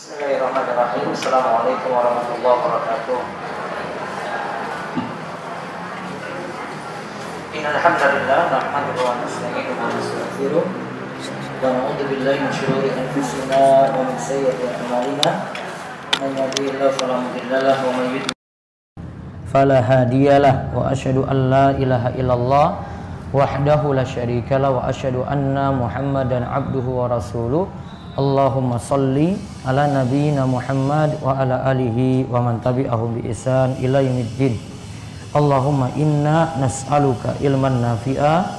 Bismillahirrahmanirrahim. Assalamualaikum warahmatullahi wabarakatuh. Innal hamdalillah nahmaduhu wa nasta'inuhu wa nastaghfiruh wa na'udzu billahi min shururi anfusina wa min sayyiati a'malina. Man yahdihillahu fala mudilla lahu wa man yudlil fala hadiyalah wa asyhadu an la ilaha illallah wahdahu la syarikalah wa asyhadu anna Muhammadan abduhu wa rasuluh. Allahumma salli ala nabiyyina Muhammad wa ala alihi wa man tabi'ahum bi ihsan ila yaumiddin. Allahumma inna nas'aluka ilman nafi'a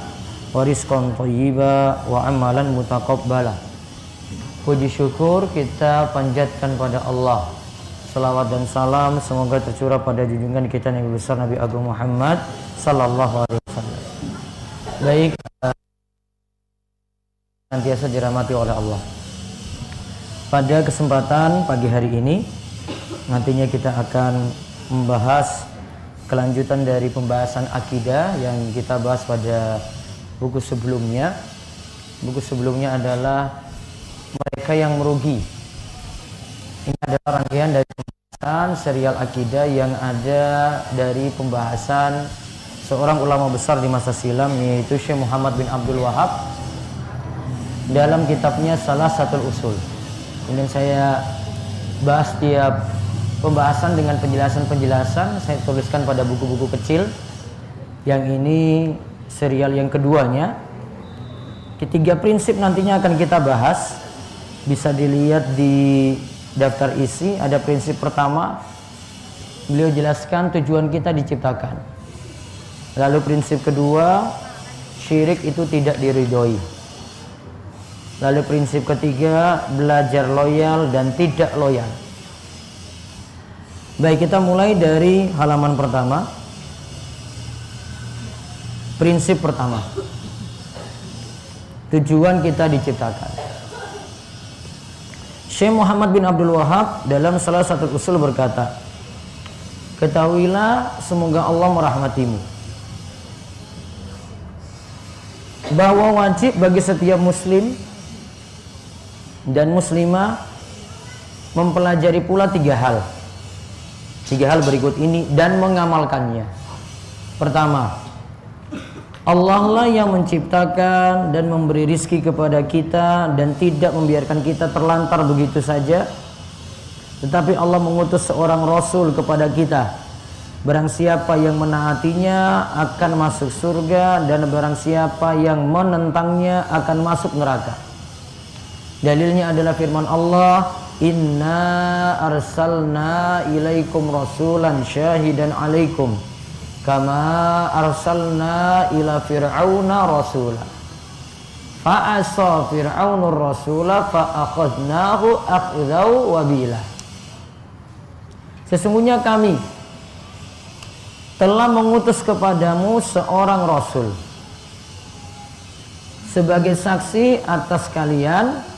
wa rizqan thayyiba wa amalan mutaqabbala. Puji syukur kita panjatkan pada Allah. Salawat dan salam semoga tercurah pada junjungan kita Nabi besar Nabi Agung Muhammad sallallahu alaihi wasallam. Baik, senantiasa dirahmati oleh Allah. Pada kesempatan pagi hari ini nantinya kita akan membahas kelanjutan dari pembahasan akidah yang kita bahas pada buku sebelumnya. Buku sebelumnya adalah mereka yang merugi. Ini adalah rangkaian dari pembahasan serial akidah yang ada dari pembahasan seorang ulama besar di masa silam, yaitu Syekh Muhammad bin Abdul Wahab dalam kitabnya Salasatul Usul. Kemudian saya bahas tiap pembahasan dengan penjelasan-penjelasan. Saya tuliskan pada buku-buku kecil. Yang ini serial yang keduanya. Ketiga prinsip nantinya akan kita bahas. Bisa dilihat di daftar isi. Ada prinsip pertama, beliau jelaskan tujuan kita diciptakan. Lalu prinsip kedua, syirik itu tidak diridhoi. Lalu prinsip ketiga, belajar loyal dan tidak loyal. Baik, kita mulai dari halaman pertama. Prinsip pertama, tujuan kita diciptakan. Syekh Muhammad bin Abdul Wahab dalam salah satu usul berkata, ketahuilah semoga Allah merahmatimu, bahwa wajib bagi setiap muslim dan muslimah mempelajari pula tiga hal berikut ini dan mengamalkannya. Pertama, Allah lah yang menciptakan dan memberi rizki kepada kita dan tidak membiarkan kita terlantar begitu saja, tetapi Allah mengutus seorang Rasul kepada kita. Barang siapa yang menaatinya akan masuk surga, dan barang siapa yang menentangnya akan masuk neraka. Dalilnya adalah firman Allah, inna arsalna ilaikum rasulan syahidan alaikum kama arsalna ila fir'auna rasula fa'asa fir'aunur rasula fa'akhadnahu akhdhaw wabila. Sesungguhnya kami telah mengutus kepadamu seorang rasul sebagai saksi atas kalian,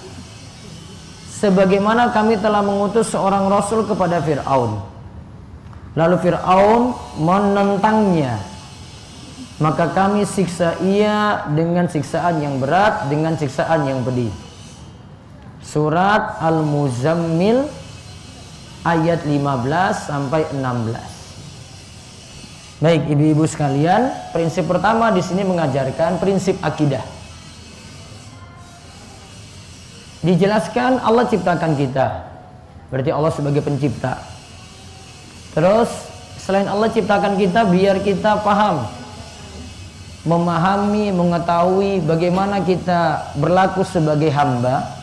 sebagaimana kami telah mengutus seorang rasul kepada Fir'aun. Lalu Fir'aun menentangnya, maka kami siksa ia dengan siksaan yang berat, dengan siksaan yang pedih. Surat Al-Muzammil ayat 15 sampai 16. Baik, ibu-ibu sekalian, prinsip pertama di sini mengajarkan prinsip akidah. Dijelaskan Allah ciptakan kita, berarti Allah sebagai pencipta. Terus selain Allah ciptakan kita, biar kita paham, memahami, mengetahui bagaimana kita berlaku sebagai hamba,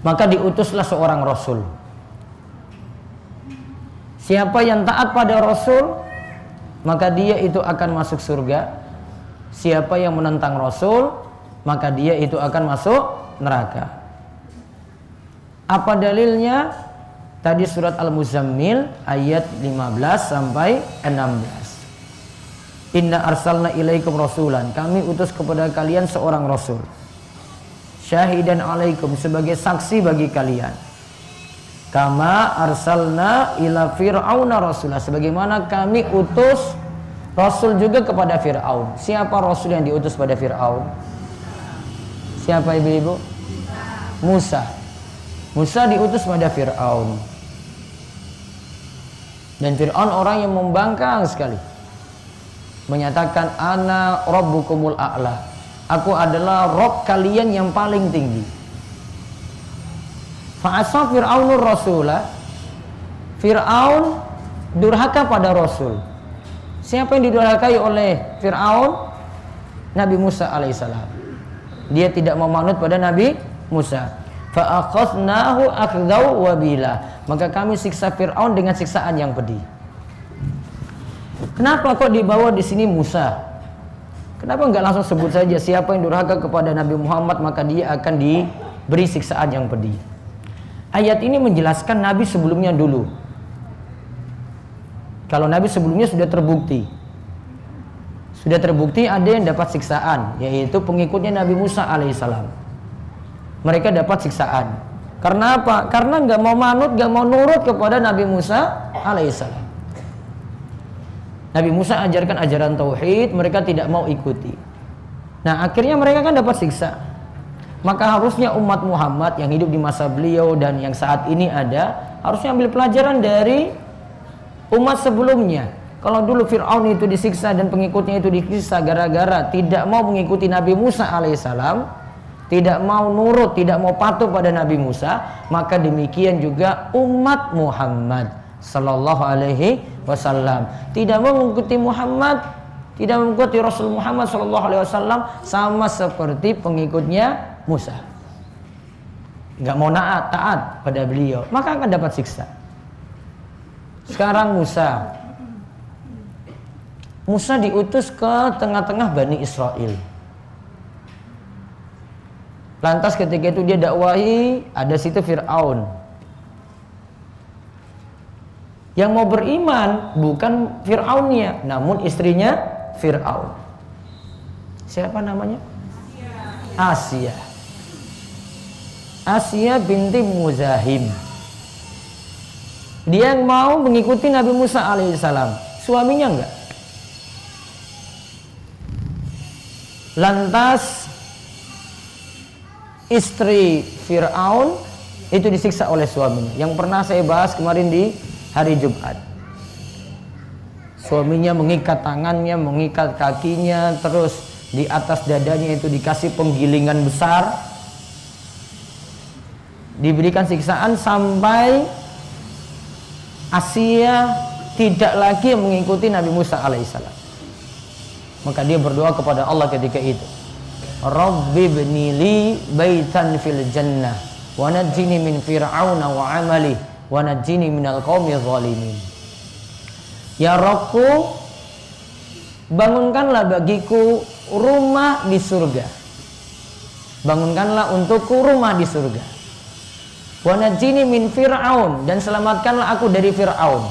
maka diutuslah seorang Rasul. Siapa yang taat pada Rasul, maka dia itu akan masuk surga. Siapa yang menentang Rasul, maka dia itu akan masuk neraka. Apa dalilnya? Tadi surat Al-Muzammil ayat 15 sampai 16. Inna arsalna ilaikum rasulan, kami utus kepada kalian seorang rasul, syahidan alaikum, sebagai saksi bagi kalian, kama arsalna ila fir'auna rasulah, sebagaimana kami utus rasul juga kepada Fir'aun. Siapa rasul yang diutus pada Fir'aun? Siapa ibu-ibu? Musa. Musa diutus pada Fir'aun. Dan Fir'aun orang yang membangkang sekali, menyatakan ana rabbukumul a'la, aku adalah Rob kalian yang paling tinggi. Fa'asa Fir'aunur rasulah, Fir'aun durhaka pada Rasul. Siapa yang didurhakai oleh Fir'aun? Nabi Musa alaihissalam. Dia tidak mau manut pada Nabi Musa. Fa'akhadnahu akhdau wabila, maka kami siksa Fir'aun dengan siksaan yang pedih. Kenapa kok dibawa di sini Musa? Kenapa enggak langsung sebut saja siapa yang durhaka kepada Nabi Muhammad maka dia akan diberi siksaan yang pedih? Ayat ini menjelaskan Nabi sebelumnya dulu. Kalau Nabi sebelumnya sudah terbukti ada yang dapat siksaan, yaitu pengikutnya Nabi Musa alaihissalam. Mereka dapat siksaan. Karena apa? Karena nggak mau manut, nggak mau nurut kepada Nabi Musa alaihissalam. Nabi Musa ajarkan ajaran tauhid, mereka tidak mau ikuti. Nah, akhirnya mereka kan dapat siksa. Maka harusnya umat Muhammad yang hidup di masa beliau dan yang saat ini ada, harusnya ambil pelajaran dari umat sebelumnya. Kalau dulu Fir'aun itu disiksa dan pengikutnya itu disiksa gara-gara tidak mau mengikuti Nabi Musa alaihissalam, tidak mau nurut, tidak mau patuh pada Nabi Musa, maka demikian juga umat Muhammad sallallahu alaihi wasallam tidak mau mengikuti Muhammad, tidak mengikuti Rasul Muhammad sallallahu alaihi wasallam, sama seperti pengikutnya Musa. Enggak mau taat pada beliau, maka akan dapat siksa. Sekarang Musa diutus ke tengah-tengah Bani Israel. Lantas ketika itu dia dakwahi, ada situ Fir'aun. Yang mau beriman bukan Fir'aunnya, namun istrinya Fir'aun. Siapa namanya? Asia. Asia binti Muzahim. Dia yang mau mengikuti Nabi Musa alaihissalam. Suaminya enggak. Lantas istri Fir'aun itu disiksa oleh suaminya, yang pernah saya bahas kemarin di hari Jumat. Suaminya mengikat tangannya, mengikat kakinya, terus di atas dadanya itu dikasih penggilingan besar, diberikan siksaan sampai Asia tidak lagi mengikuti Nabi Musa alaihissalam. Maka dia berdoa kepada Allah ketika itu, Rabbi bnili baitan fil jannah wa najjini min fir'auna wa amali wa najjini minal qaumi zalimin. Ya Rabbku, bangunkanlah bagiku rumah di surga, bangunkanlah untukku rumah di surga. Wa najjini min fir'aun, dan selamatkanlah aku dari Fir'aun,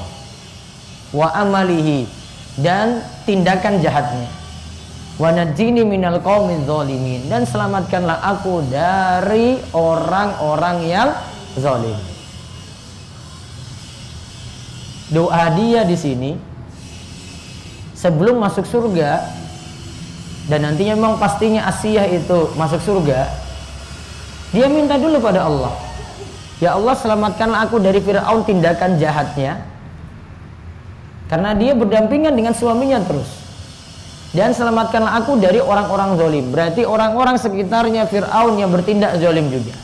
wa amalihi, dan tindakan jahatnya. Wa najjini minal qaumi zalimin, dan selamatkanlah aku dari orang-orang yang zalim. Doa dia di sini sebelum masuk surga, dan nantinya memang pastinya Asia itu masuk surga, dia minta dulu pada Allah, ya Allah, selamatkanlah aku dari Fir'aun tindakan jahatnya, karena dia berdampingan dengan suaminya terus. Dan selamatkanlah aku dari orang-orang zalim. Berarti orang-orang sekitarnya Fir'aun yang bertindak zalim juga.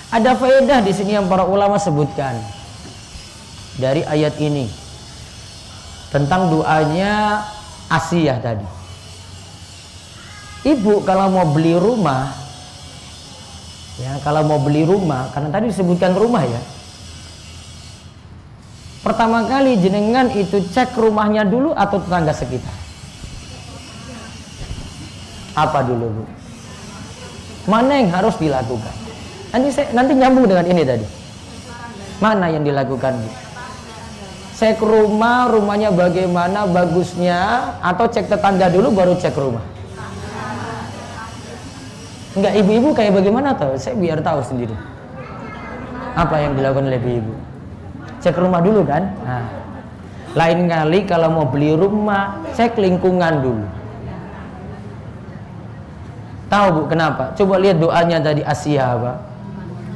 Ada faedah di sini yang para ulama sebutkan dari ayat ini tentang doanya Asia tadi. Ibu kalau mau beli rumah, ya, kalau mau beli rumah, karena tadi disebutkan rumah ya, pertama kali jenengan itu cek rumahnya dulu atau tetangga sekitar? Apa dulu, Bu? Mana yang harus dilakukan? Nanti nyambung dengan ini tadi. Mana yang dilakukan, Bu? Cek rumah, rumahnya bagaimana, bagusnya, atau cek tetangga dulu baru cek rumah? Enggak, ibu-ibu kayak bagaimana tuh? Saya biar tahu sendiri. Apa yang dilakukan oleh ibu-ibu? Cek rumah dulu kan? Nah, lain kali kalau mau beli rumah, cek lingkungan dulu. Tahu, Bu, kenapa? Coba lihat doanya tadi Asia apa?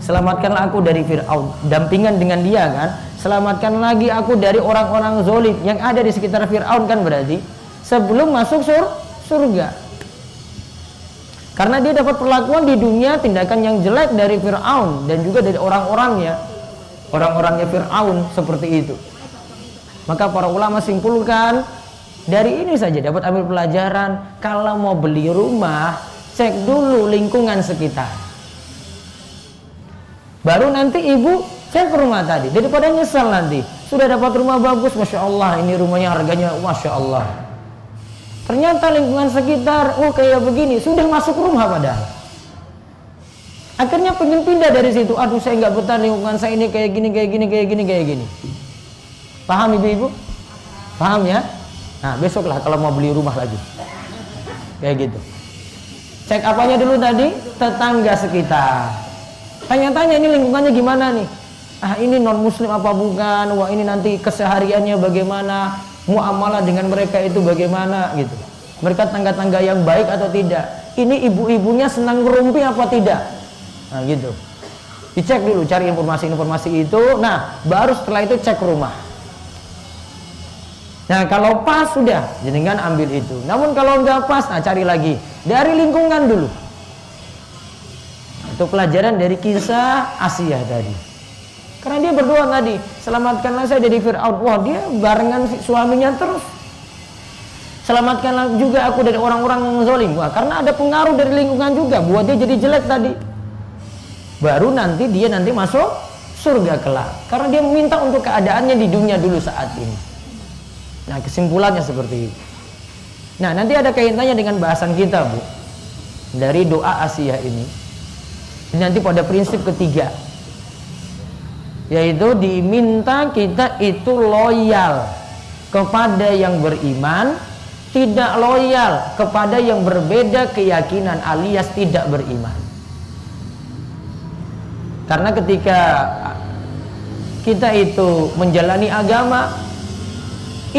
Selamatkanlah aku dari Fir'aun. Dampingan dengan dia kan. Selamatkan lagi aku dari orang-orang zalim yang ada di sekitar Fir'aun kan berarti. Sebelum masuk surga. Karena dia dapat perlakuan di dunia tindakan yang jelek dari Fir'aun dan juga dari orang-orangnya. Orang-orangnya Fir'aun seperti itu. Maka para ulama simpulkan dari ini saja dapat ambil pelajaran, kalau mau beli rumah cek dulu lingkungan sekitar. Baru nanti ibu cek rumah tadi, daripada nyesal nanti. Sudah dapat rumah bagus, Masya Allah, ini rumahnya harganya Masya Allah. Ternyata lingkungan sekitar, oh kayak begini, sudah masuk rumah padahal. Akhirnya pengen pindah dari situ. Aduh, saya nggak betah lingkungan saya ini kayak gini, kayak gini, kayak gini, kayak gini. Paham ibu-ibu? Paham ya? Nah, besoklah kalau mau beli rumah lagi. Kayak gitu. Cek apanya dulu tadi? Tetangga sekitar. Tanya-tanya ini lingkungannya gimana nih? Ah, ini non muslim apa bukan? Wah, ini nanti kesehariannya bagaimana? Muamalah dengan mereka itu bagaimana gitu. Mereka tangga-tangga yang baik atau tidak? Ini ibu-ibunya senang ngerumpi apa tidak? Nah, gitu. Dicek dulu, cari informasi-informasi itu. Nah, baru setelah itu cek rumah. Nah, kalau pas sudah, jenengan ambil itu. Namun kalau nggak pas, nah cari lagi dari lingkungan dulu. Itu pelajaran dari kisah Asia tadi. Karena dia berdoa tadi, selamatkanlah saya dari Fir'aun. Wah, dia barengan suaminya terus. Selamatkanlah juga aku dari orang-orang yang zalim. Wah, karena ada pengaruh dari lingkungan juga buat dia jadi jelek tadi. Baru nanti dia masuk surga kelak. Karena dia meminta untuk keadaannya di dunia dulu saat ini. Nah, kesimpulannya seperti itu. Nah, nanti ada kaitannya dengan bahasan kita, Bu. Dari doa Asia ini. Nanti pada prinsip ketiga, yaitu diminta kita itu loyal kepada yang beriman, tidak loyal kepada yang berbeda keyakinan alias tidak beriman. Karena ketika kita itu menjalani agama,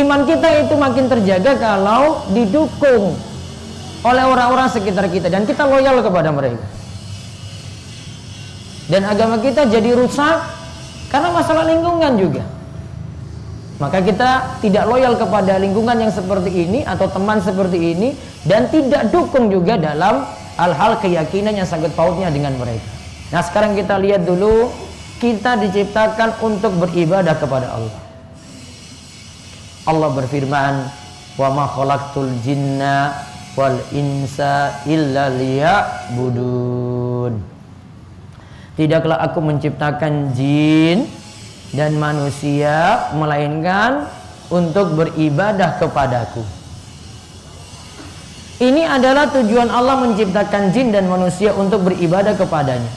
iman kita itu makin terjaga kalau didukung oleh orang-orang sekitar kita dan kita loyal kepada mereka. Dan agama kita jadi rusak karena masalah lingkungan juga. Maka kita tidak loyal kepada lingkungan yang seperti ini atau teman seperti ini dan tidak dukung juga dalam hal-hal keyakinan yang sangat pautnya dengan mereka. Nah, sekarang kita lihat dulu, kita diciptakan untuk beribadah kepada Allah. Allah berfirman, "Wa ma khalaqtul jinna wal insa illa liya'budun." Tidaklah aku menciptakan jin dan manusia melainkan untuk beribadah kepadaku. Ini adalah tujuan Allah menciptakan jin dan manusia untuk beribadah kepadanya.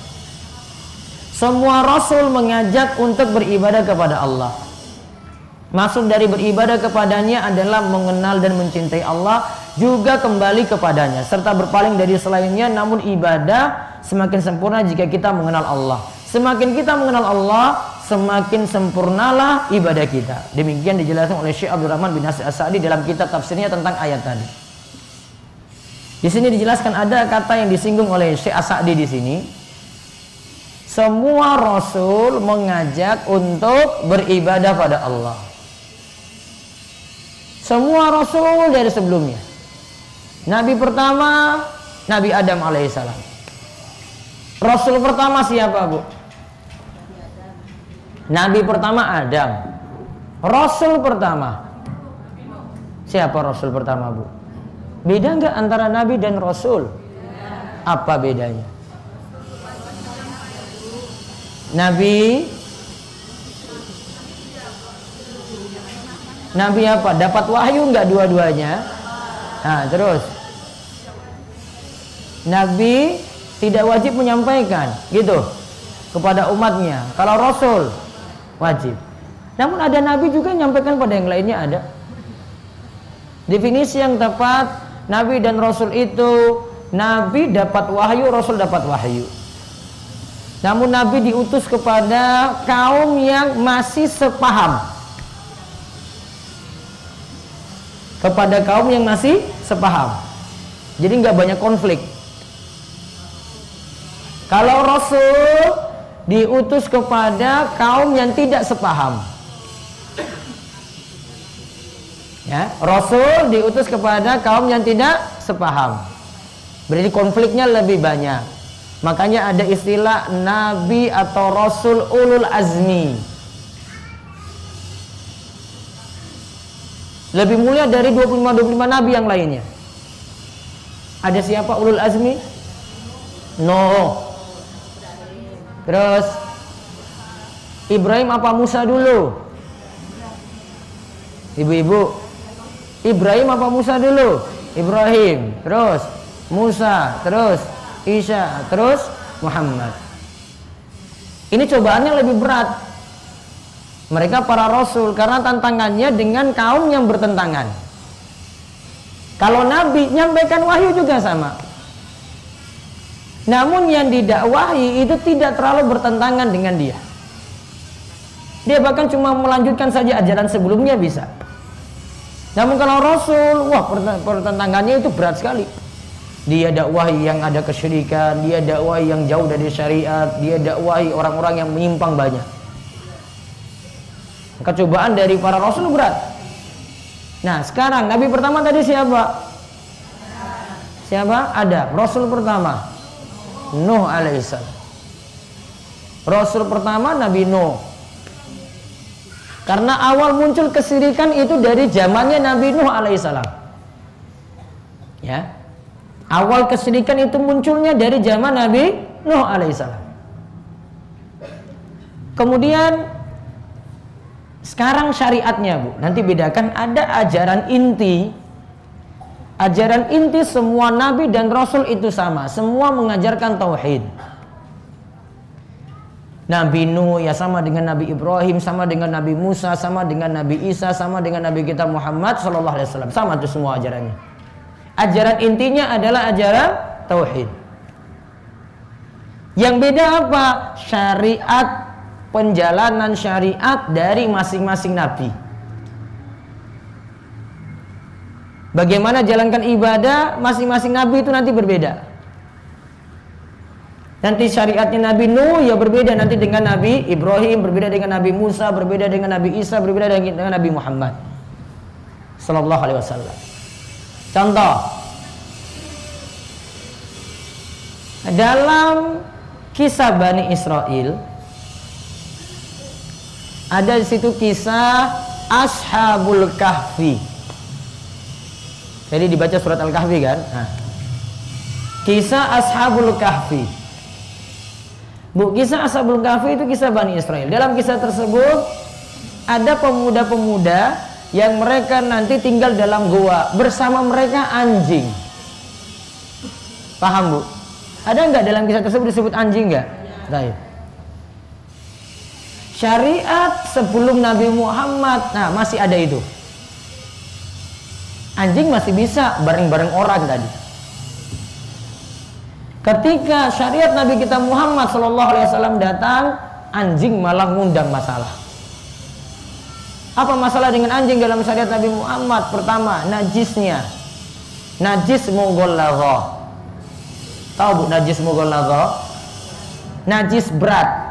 Semua rasul mengajak untuk beribadah kepada Allah. Maksud dari beribadah kepadanya adalah mengenal dan mencintai Allah, juga kembali kepadanya serta berpaling dari selainnya. Namun ibadah semakin sempurna jika kita mengenal Allah. Semakin kita mengenal Allah, semakin sempurnalah ibadah kita. Demikian dijelaskan oleh Syekh Abdul Rahman bin Nasir As-Sa'di dalam kitab tafsirnya tentang ayat tadi. Di sini dijelaskan ada kata yang disinggung oleh Syekh As-Sa'di di sini. Semua rasul mengajak untuk beribadah pada Allah. Semua rasul dari sebelumnya. Nabi pertama Nabi Adam alaihissalam. Rasul pertama siapa, Bu? Nabi pertama Adam. Rasul pertama siapa? Rasul pertama, Bu? Beda nggak antara Nabi dan Rasul? Apa bedanya? Nabi apa? Dapat wahyu nggak dua-duanya? Nah, terus Nabi tidak wajib menyampaikan gitu kepada umatnya. Kalau Rasul wajib. Namun ada Nabi juga menyampaikan pada yang lainnya ada. Definisi yang tepat Nabi dan Rasul itu, Nabi dapat wahyu, Rasul dapat wahyu. Namun Nabi diutus kepada kaum yang masih sepaham. Kepada kaum yang masih sepaham. Jadi nggak banyak konflik. Kalau Rasul diutus kepada kaum yang tidak sepaham. Ya, Rasul diutus kepada kaum yang tidak sepaham. Berarti konfliknya lebih banyak. Makanya ada istilah nabi atau rasul ulul azmi. Lebih mulia dari 25 nabi yang lainnya. Ada siapa ulul azmi? Nuh. Terus Ibrahim apa Musa dulu? Ibu-ibu, Ibrahim apa Musa dulu? Ibrahim. Terus Musa, terus Isa, terus Muhammad. Ini cobaannya lebih berat. Mereka para rasul karena tantangannya dengan kaum yang bertentangan. Kalau nabi nyampaikan wahyu juga sama. Namun yang didakwahi itu tidak terlalu bertentangan dengan dia. Dia bahkan cuma melanjutkan saja ajaran sebelumnya bisa. Namun kalau Rasul, wah pertentangannya itu berat sekali. Dia dakwahi yang ada kesyirikan, dia dakwahi yang jauh dari syariat, dia dakwahi orang-orang yang menyimpang banyak. Maka cobaan dari para Rasul berat. Nah sekarang Nabi pertama tadi siapa? Siapa? Ada Rasul pertama Nuh alaihissalam. Rasul pertama Nabi Nuh. Karena awal muncul kesyirikan itu dari zamannya Nabi Nuh alaihissalam. Ya, awal kesyirikan itu munculnya dari zaman Nabi Nuh alaihissalam. Kemudian sekarang syariatnya, Bu, nanti bedakan ada ajaran inti. Ajaran inti semua nabi dan rasul itu sama, semua mengajarkan tauhid. Nabi Nuh ya sama dengan Nabi Ibrahim, sama dengan Nabi Musa, sama dengan Nabi Isa, sama dengan Nabi kita Muhammad sallallahu alaihi wasallam. Sama itu semua ajarannya. Ajaran intinya adalah ajaran tauhid. Yang beda apa? Syariat, penjalanan syariat dari masing-masing nabi. Bagaimana jalankan ibadah masing-masing nabi itu nanti berbeda. Nanti syariatnya Nabi Nuh ya berbeda nanti dengan Nabi Ibrahim, berbeda dengan Nabi Musa, berbeda dengan Nabi Isa, berbeda dengan Nabi Muhammad sallallahu alaihi wasallam. Contoh, dalam kisah Bani Israel ada di situ kisah Ashabul Kahfi. Jadi dibaca surat Al-Kahfi kan? Nah. Kisah Ashabul Kahfi. Bu, kisah Ashabul Kahfi itu kisah Bani Israel. Dalam kisah tersebut ada pemuda-pemuda yang mereka nanti tinggal dalam gua, bersama mereka anjing. Paham, Bu? Ada nggak dalam kisah tersebut disebut anjing nggak? Baik. Syariat sebelum Nabi Muhammad, nah masih ada itu. Anjing masih bisa bareng-bareng orang tadi. Ketika syariat Nabi kita Muhammad SAW datang, anjing malah ngundang masalah. Apa masalah dengan anjing dalam syariat Nabi Muhammad? Pertama, najisnya. Najis mughalladhah. Tahu Bu najis mughalladhah? Najis berat.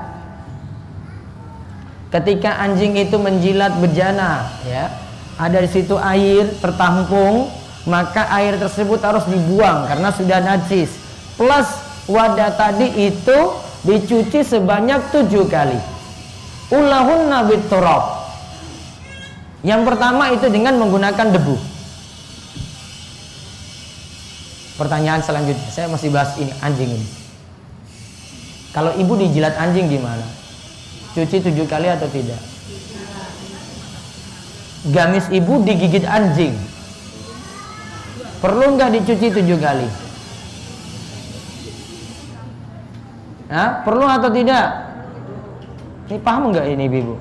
Ketika anjing itu menjilat bejana, ya, ada di situ air tertampung, maka air tersebut harus dibuang karena sudah najis. Plus wadah tadi itu dicuci sebanyak 7 kali. Ulahunna biturab. Yang pertama itu dengan menggunakan debu. Pertanyaan selanjutnya, saya masih bahas ini anjing ini. Kalau ibu dijilat anjing gimana? Cuci 7 kali atau tidak? Gamis ibu digigit anjing, perlu nggak dicuci 7 kali? Nah, perlu atau tidak? Ini paham nggak ini ibu?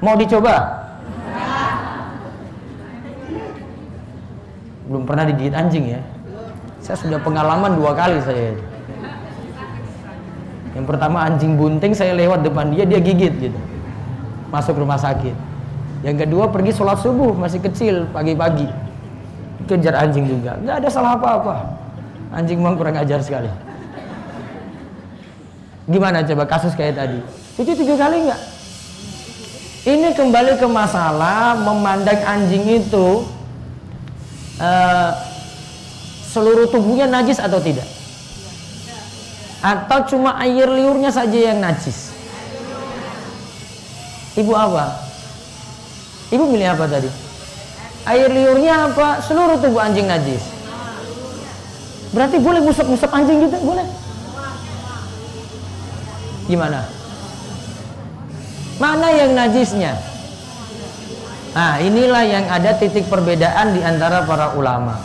Mau dicoba? Belum pernah digigit anjing ya? Saya sudah pengalaman 2 kali saya. Yang pertama anjing bunting, saya lewat depan dia, dia gigit gitu. Masuk rumah sakit. Yang kedua pergi sholat subuh, masih kecil, pagi-pagi. Kejar anjing juga, nggak ada salah apa-apa. Anjing memang kurang ajar sekali. Gimana coba kasus kayak tadi? Cuci 7 kali enggak? Ini kembali ke masalah memandang anjing itu seluruh tubuhnya najis atau tidak? Atau cuma air liurnya saja yang najis? Ibu apa? Ibu milih apa tadi? Air liurnya apa? Seluruh tubuh anjing najis? Berarti boleh ngusap-ngusap anjing gitu? Boleh? Gimana? Mana yang najisnya? Nah, inilah yang ada titik perbedaan di antara para ulama.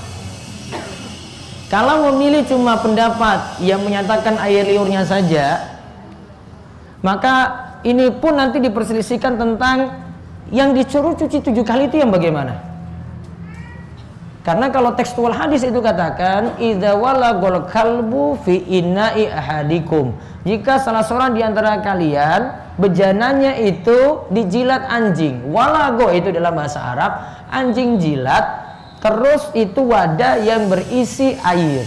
Kalau memilih cuma pendapat yang menyatakan air liurnya saja, maka ini pun nanti diperselisihkan tentang yang disuruh cuci 7 kali itu yang bagaimana. Karena kalau tekstual hadis itu katakan idza walagol kalbu fi ina'i ahadikum, jika salah seorang di antara kalian bejananya itu dijilat anjing. Walago itu dalam bahasa Arab anjing jilat, terus itu wadah yang berisi air.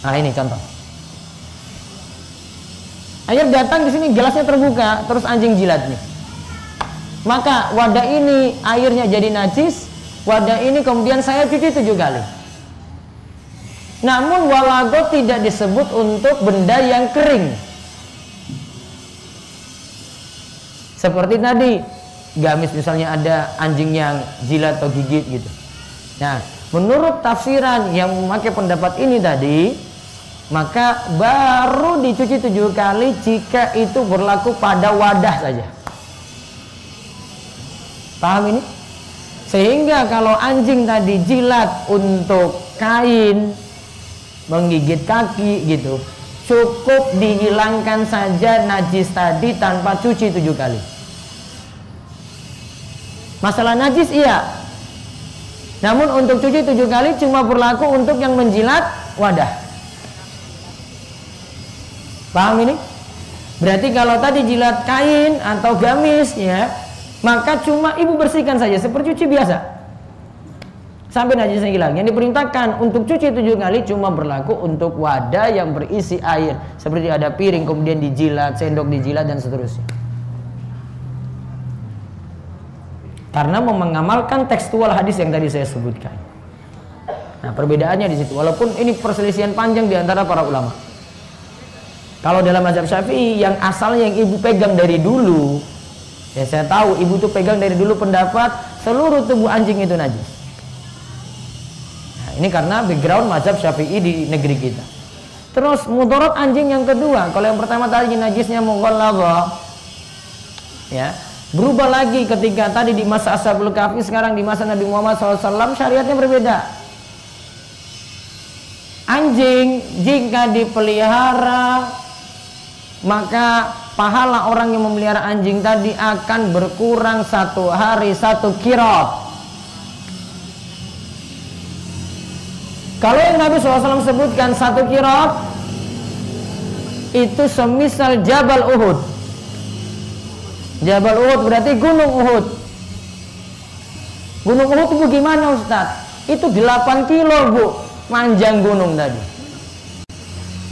Nah, ini contoh. Air datang di sini, gelasnya terbuka, terus anjing jilat nih. Maka wadah ini airnya jadi najis, wadah ini kemudian saya cuci 7 kali. Namun walago tidak disebut untuk benda yang kering. Seperti tadi, gamis misalnya ada anjing yang jilat atau gigit gitu. Nah, menurut tafsiran yang memakai pendapat ini tadi, maka baru dicuci 7 kali jika itu berlaku pada wadah saja. Paham ini? Sehingga kalau anjing tadi jilat untuk kain, menggigit kaki gitu, cukup dihilangkan saja najis tadi tanpa cuci 7 kali. Masalah najis iya. Namun untuk cuci 7 kali cuma berlaku untuk yang menjilat wadah. Paham ini? Berarti kalau tadi jilat kain atau gamis ya, maka cuma ibu bersihkan saja seperti cuci biasa sampai najisnya hilang. Yang diperintahkan untuk cuci 7 kali cuma berlaku untuk wadah yang berisi air, seperti ada piring kemudian dijilat, sendok dijilat dan seterusnya. Karena mengamalkan tekstual hadis yang tadi saya sebutkan. Nah, perbedaannya di situ. Walaupun ini perselisihan panjang di antara para ulama. Kalau dalam mazhab Syafi'i yang asalnya yang ibu pegang dari dulu, ya saya tahu ibu tuh pegang dari dulu pendapat seluruh tubuh anjing itu najis. Nah, ini karena background mazhab Syafi'i di negeri kita. Terus mudarat anjing yang kedua, kalau yang pertama tadi najisnya mughalladhah, ya berubah lagi ketika tadi di masa Ashabul Kahfi, sekarang di masa Nabi Muhammad SAW syariatnya berbeda. Anjing jika dipelihara, maka pahala orang yang memelihara anjing tadi akan berkurang 1 hari 1 kirot. Kalau yang Nabi SAW sebutkan 1 kirot, itu semisal Jabal Uhud. Jabal Uhud berarti Gunung Uhud. Gunung Uhud itu gimana Ustaz? Itu 8 kilo bu, panjang gunung tadi.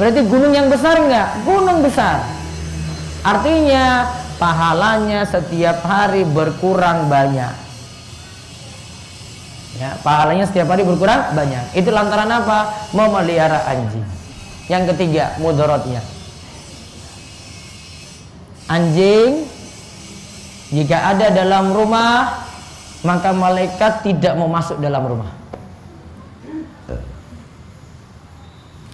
Berarti gunung yang besar enggak? Gunung besar. Artinya pahalanya setiap hari berkurang banyak. Ya, pahalanya setiap hari berkurang banyak. Itu lantaran apa? Memelihara anjing. Yang ketiga, mudaratnya. Anjing jika ada dalam rumah, maka malaikat tidak mau masuk dalam rumah.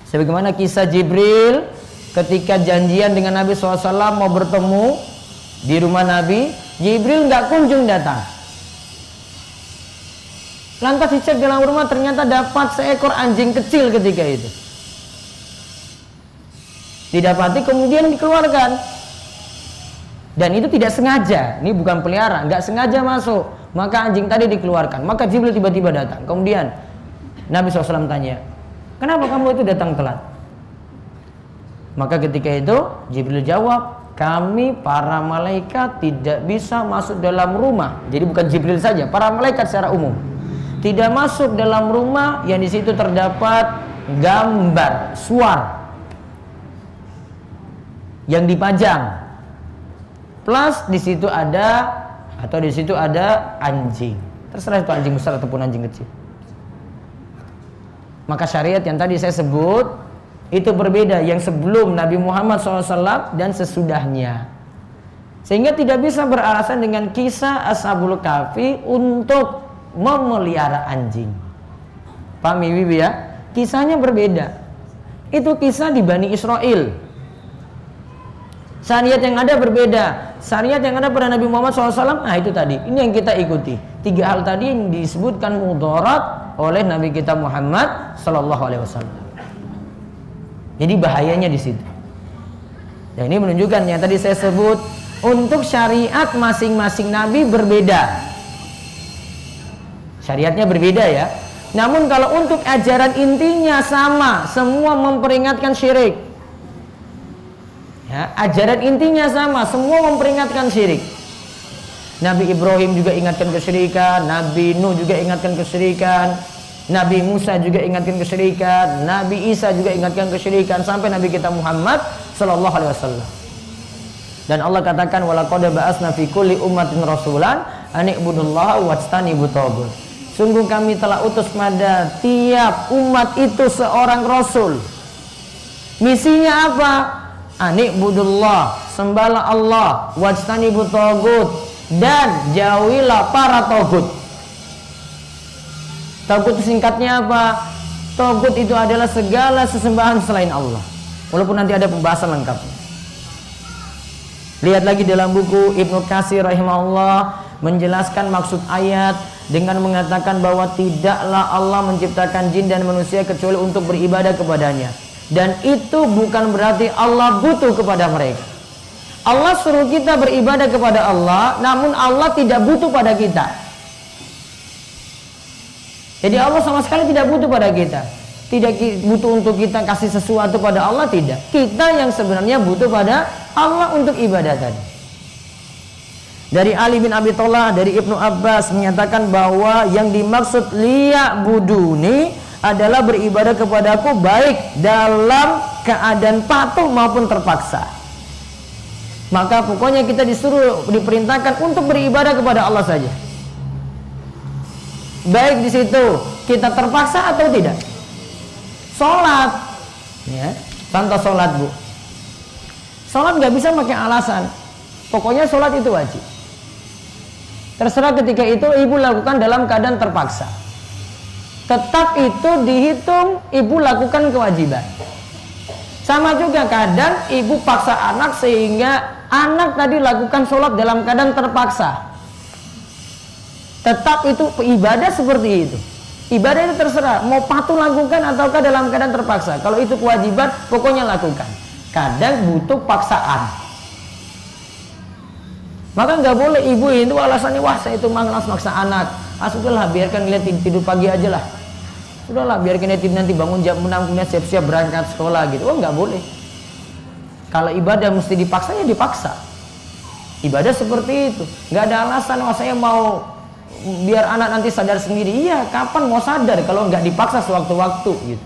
Sebagaimana kisah Jibril ketika janjian dengan Nabi SAW mau bertemu di rumah Nabi, Jibril nggak kunjung datang. Lantas dicek dalam rumah, ternyata dapat seekor anjing kecil ketika itu. Didapati kemudian dikeluarkan. Dan itu tidak sengaja, ini bukan pelihara, nggak sengaja masuk. Maka anjing tadi dikeluarkan. Maka Jibril tiba-tiba datang. Kemudian Nabi SAW tanya, kenapa kamu itu datang telat? Maka ketika itu Jibril jawab, kami para malaikat tidak bisa masuk dalam rumah. Jadi bukan Jibril saja, para malaikat secara umum tidak masuk dalam rumah yang di situ terdapat gambar, suar. yang dipajang. Plus di situ ada anjing. Terserah itu anjing besar ataupun anjing kecil. Maka syariat yang tadi saya sebut itu berbeda, yang sebelum Nabi Muhammad SAW dan sesudahnya. Sehingga tidak bisa beralasan dengan kisah Ashabul Kahfi untuk memelihara anjing. Paham Ibu ya? Kisahnya berbeda. Itu kisah di Bani Israel. Syariat yang ada berbeda. Syariat yang ada pada Nabi Muhammad SAW, nah itu tadi. Ini yang kita ikuti. 3 hal tadi yang disebutkan mudarat oleh Nabi kita Muhammad SAW. Jadi bahayanya di situ. Dan ini menunjukkan yang tadi saya sebut, untuk syariat masing-masing Nabi berbeda. Syariatnya berbeda ya. Namun kalau untuk ajaran intinya sama, semua memperingatkan syirik. Ya, ajaran intinya sama, semua memperingatkan syirik. Nabi Ibrahim juga ingatkan kesyirikan, Nabi Nuh juga ingatkan kesyirikan, Nabi Musa juga ingatkan kesyirikan, Nabi Isa juga ingatkan kesyirikan, sampai Nabi kita Muhammad sallallahu alaihi wasallam. Dan Allah katakan walaqad ba'atsna fi kulli ummatin rasulan an ibudullaha wajtanibut taghut. Sungguh kami telah utus pada tiap umat itu seorang rasul. Misinya apa? An ibudullah, sembahlah Allah, wajtanibut taghut, dan jauhilah para taghut. Taghut singkatnya apa? Taghut itu adalah segala sesembahan selain Allah. Walaupun nanti ada pembahasan lengkapnya. Lihat lagi dalam buku Ibnu Katsir rahimahullah menjelaskan maksud ayat dengan mengatakan bahwa tidaklah Allah menciptakan jin dan manusia kecuali untuk beribadah kepadanya. Dan itu bukan berarti Allah butuh kepada mereka. Allah suruh kita beribadah kepada Allah, namun Allah tidak butuh pada kita. Jadi Allah sama sekali tidak butuh pada kita. Tidak butuh untuk kita kasih sesuatu pada Allah, tidak. Kita yang sebenarnya butuh pada Allah untuk ibadah tadi. Dari Ali bin Abi Thalib, dari Ibnu Abbas menyatakan bahwa yang dimaksud liya'buduni adalah beribadah kepadaku baik dalam keadaan patuh maupun terpaksa. Maka pokoknya kita diperintahkan untuk beribadah kepada Allah saja. Baik di situ kita terpaksa atau tidak. Sholat, ya, contoh sholat bu. Sholat nggak bisa pakai alasan. Pokoknya sholat itu wajib. Terserah ketika itu ibu lakukan dalam keadaan terpaksa. Tetap itu dihitung ibu lakukan kewajiban. Sama juga kadang ibu paksa anak sehingga anak tadi lakukan sholat dalam keadaan terpaksa. Tetap itu ibadah seperti itu. Ibadah itu terserah, mau patuh lakukan ataukah dalam keadaan terpaksa. Kalau itu kewajiban, pokoknya lakukan. Kadang butuh paksaan. Maka nggak boleh ibu itu alasannya, wah saya itu malas maksa anak. Ah sudahlah, biarkan dia tidur pagi aja lah. Sudahlah, biarkan dia nanti bangun jam 6 kemudian siap-siap berangkat sekolah gitu. Oh nggak boleh. Kalau ibadah mesti dipaksa, ya dipaksa. Ibadah seperti itu. Nggak ada alasan, wah saya mau biar anak nanti sadar sendiri. Iya, kapan mau sadar kalau nggak dipaksa sewaktu-waktu gitu.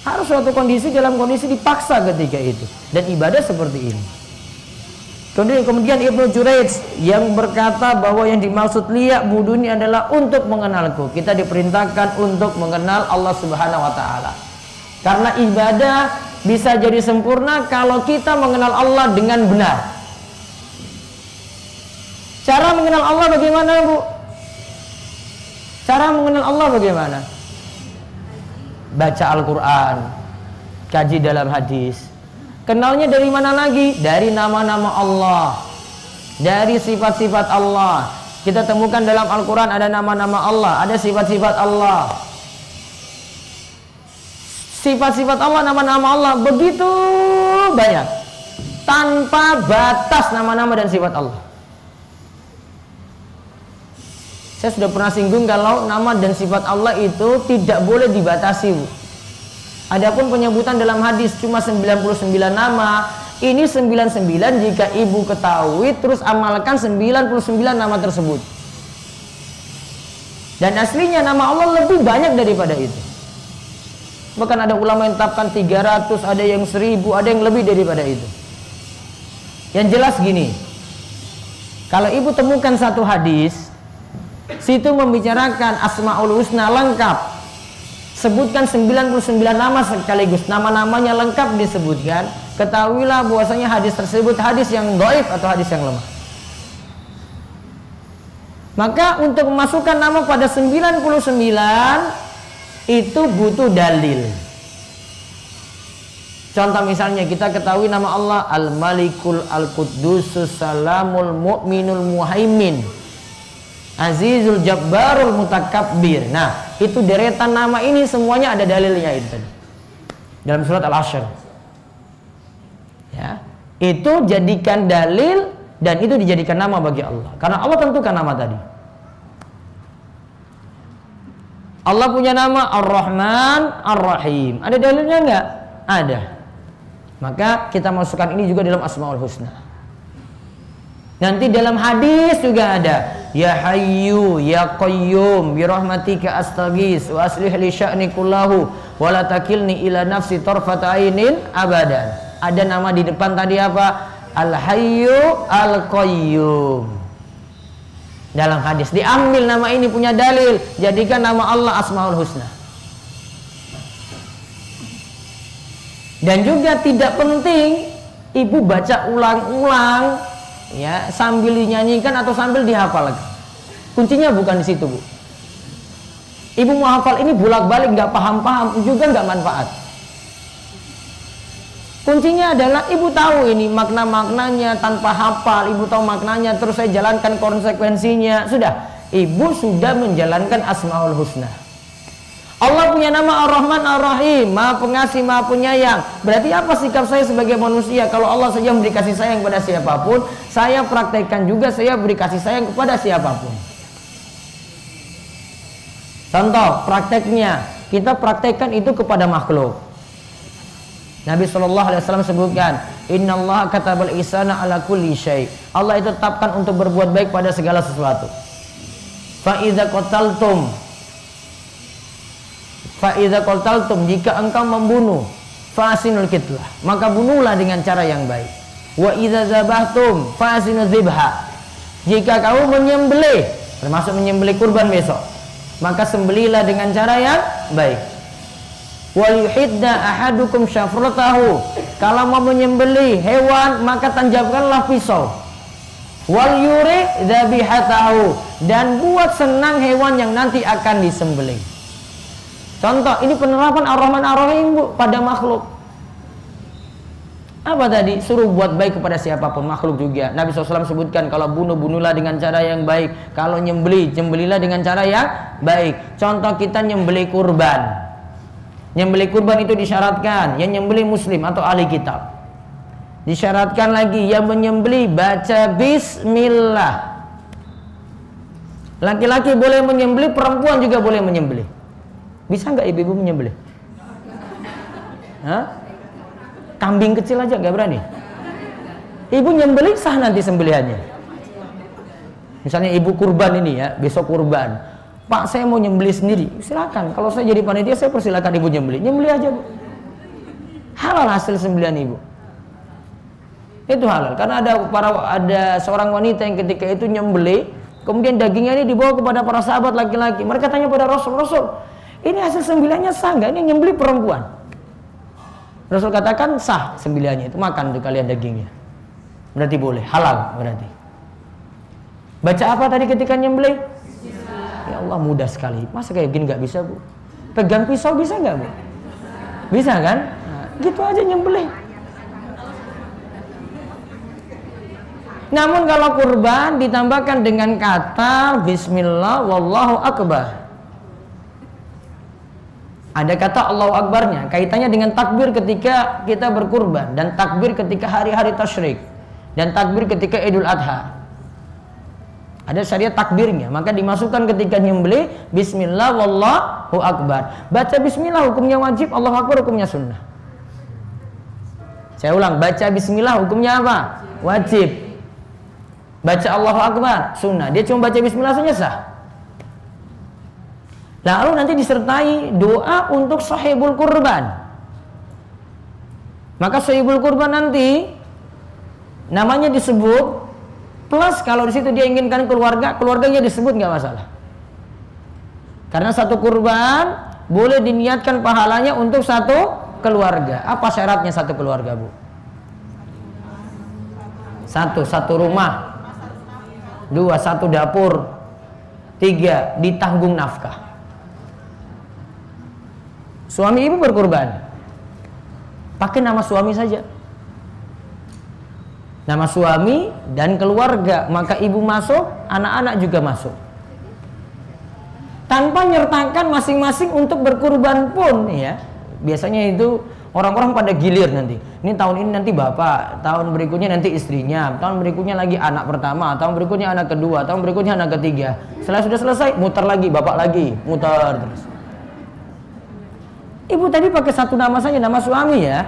Harus suatu kondisi dalam kondisi dipaksa ketika itu. Dan ibadah seperti ini. Kemudian Ibnu Jurayj yang berkata bahwa yang dimaksud liya'buduni adalah untuk mengenalku. Kita diperintahkan untuk mengenal Allah Subhanahu wa taala. Karena ibadah bisa jadi sempurna kalau kita mengenal Allah dengan benar. Cara mengenal Allah bagaimana, Bu? Cara mengenal Allah bagaimana? Baca Al-Quran, kaji dalam hadis. Kenalnya dari mana lagi? Dari nama-nama Allah, dari sifat-sifat Allah. Kita temukan dalam Al-Quran ada nama-nama Allah, ada sifat-sifat Allah. Sifat-sifat Allah, nama-nama Allah begitu banyak, tanpa batas nama-nama dan sifat Allah. Saya sudah pernah singgung kalau nama dan sifat Allah itu tidak boleh dibatasi, Bu. Adapun penyebutan dalam hadis cuma 99 nama. Ini 99 jika ibu ketahui terus amalkan 99 nama tersebut. Dan aslinya nama Allah lebih banyak daripada itu. Bahkan ada ulama yang tetapkan 300, ada yang 1000, ada yang lebih daripada itu. Yang jelas gini, kalau ibu temukan satu hadis, situ membicarakan Asmaul Husna lengkap, sebutkan 99 nama sekaligus, nama-namanya lengkap disebutkan, ketahuilah bahwasanya hadis tersebut hadis yang dhaif atau hadis yang lemah. Maka untuk memasukkan nama pada 99 itu butuh dalil. Contoh misalnya kita ketahui nama Allah Al-Malikul Al-Quddusus Salamul Mu'minul Muhaimin Azizul Jabbarul Mutakabbir. Nah, itu deretan nama ini semuanya ada dalilnya itu dalam surat Al-Ashr. Ya, itu jadikan dalil dan itu dijadikan nama bagi Allah. Karena Allah tentukan nama tadi. Allah punya nama Ar-Rahman Ar-Rahim. Ada dalilnya enggak? Ada. Maka kita masukkan ini juga dalam Asmaul Husna. Nanti dalam hadis juga ada Ya Hayyu Ya Qayyum bi rahmatika astaghits wa aslih li sya'ni kullahu wa la takilni ila nafsi tarfata ainin abadan. Ada nama di depan tadi apa? Al Hayyu Al Qayyum. Dalam hadis diambil nama ini punya dalil, jadikan nama Allah Asmaul Husna. Dan juga tidak penting ibu baca ulang-ulang ya sambil dinyanyikan atau sambil dihafal. Kuncinya bukan di situ, Bu. Ibu mau hafal ini bolak-balik nggak paham-paham juga nggak manfaat. Kuncinya adalah ibu tahu ini makna-maknanya tanpa hafal, ibu tahu maknanya terus saya jalankan konsekuensinya. Sudah, ibu sudah menjalankan Asmaul Husna. Allah punya nama Ar-Rahman Ar-Rahim, Maha Pengasih, Maha Penyayang. Berarti apa sikap saya sebagai manusia? Kalau Allah saja memberi kasih sayang kepada siapapun, saya praktekkan juga saya beri kasih sayang kepada siapapun. Contoh prakteknya, kita praktekkan itu kepada makhluk. Nabi SAW sebutkan, Innallaha katabal ihsana ala kulli syai'. Allah itu tetapkan untuk berbuat baik pada segala sesuatu. Fa idza qataltum, jika engkau membunuh, fasinul qitlah, maka bunuhlah dengan cara yang baik. Wa idza zabahtum fasinul dzibha, jika kamu menyembelih, termasuk menyembelih kurban besok, maka sembelihlah dengan cara yang baik. Wal yuhidda ahadukum syafratahu, kalau mau menyembelih hewan maka tanjapkanlah pisau. Wal yuri dzabihatahu, dan buat senang hewan yang nanti akan disembelih. Contoh, ini penerapan Ar-Rahman Ar-Rahim, Bu, pada makhluk. Apa tadi? Suruh buat baik kepada siapapun, makhluk juga. Nabi SAW sebutkan, kalau bunuh, bunuhlah dengan cara yang baik. Kalau nyembelih, nyembelihlah dengan cara yang baik. Contoh, kita nyembelih kurban. Nyembelih kurban itu disyaratkan, yang nyembelih muslim atau ahli kitab. Disyaratkan lagi, yang menyembelih baca bismillah. Laki-laki boleh menyembelih, perempuan juga boleh menyembelih. Bisa nggak ibu-ibu menyembelih? Hah? Kambing kecil aja nggak berani. Ibu nyembelih sah nanti sembelihannya. Misalnya ibu kurban ini ya, besok kurban. Pak, saya mau nyembelih sendiri. Silakan. Kalau saya jadi panitia, saya persilakan ibu nyembelih. Nyembelih aja, Bu. Halal hasil sembelihan ibu. Itu halal. Karena ada seorang wanita yang ketika itu nyembelih, kemudian dagingnya ini dibawa kepada para sahabat laki-laki. Mereka tanya pada Rasul, ini hasil sembilannya sah nggak? Ini nyembelih perempuan. Rasul katakan sah sembilannya itu, makan untuk kalian dagingnya. Berarti boleh, halal berarti. Baca apa tadi ketika nyembelih? Ya Allah, mudah sekali. Masa kayak gini nggak bisa, Bu? Pegang pisau bisa nggak, Bu? Bisa kan? Nah, gitu aja nyembelih. Namun kalau kurban ditambahkan dengan kata Bismillah wallahu akbar. Ada kata Allahu Akbarnya, kaitannya dengan takbir ketika kita berkurban, dan takbir ketika hari-hari tasyrik, dan takbir ketika Idul Adha. Ada syariat takbirnya, maka dimasukkan ketika nyembelih Bismillah wallahu akbar. Baca Bismillah hukumnya wajib, Allahu Akbar hukumnya sunnah. Saya ulang, baca Bismillah hukumnya apa? Wajib. Baca Allahu Akbar sunnah. Dia cuma baca Bismillah saja sah. Lalu nanti disertai doa untuk sahibul kurban. Maka sahibul kurban nanti namanya disebut, plus kalau di situ dia inginkan keluarga, keluarganya disebut nggak masalah. Karena satu kurban boleh diniatkan pahalanya untuk satu keluarga. Apa syaratnya satu keluarga, Bu? Satu rumah. 2, satu dapur. 3, ditanggung nafkah. Suami ibu berkurban, pakai nama suami saja. Nama suami dan keluarga, maka ibu masuk, anak-anak juga masuk. Tanpa nyertakan masing-masing untuk berkurban pun ya. Biasanya itu orang-orang pada gilir nanti. Ini tahun ini nanti bapak, tahun berikutnya nanti istrinya, tahun berikutnya lagi anak pertama, tahun berikutnya anak kedua, tahun berikutnya anak ketiga. Setelah sudah selesai, muter lagi, bapak lagi, muter terus. Ibu tadi pakai satu nama saja, nama suami ya.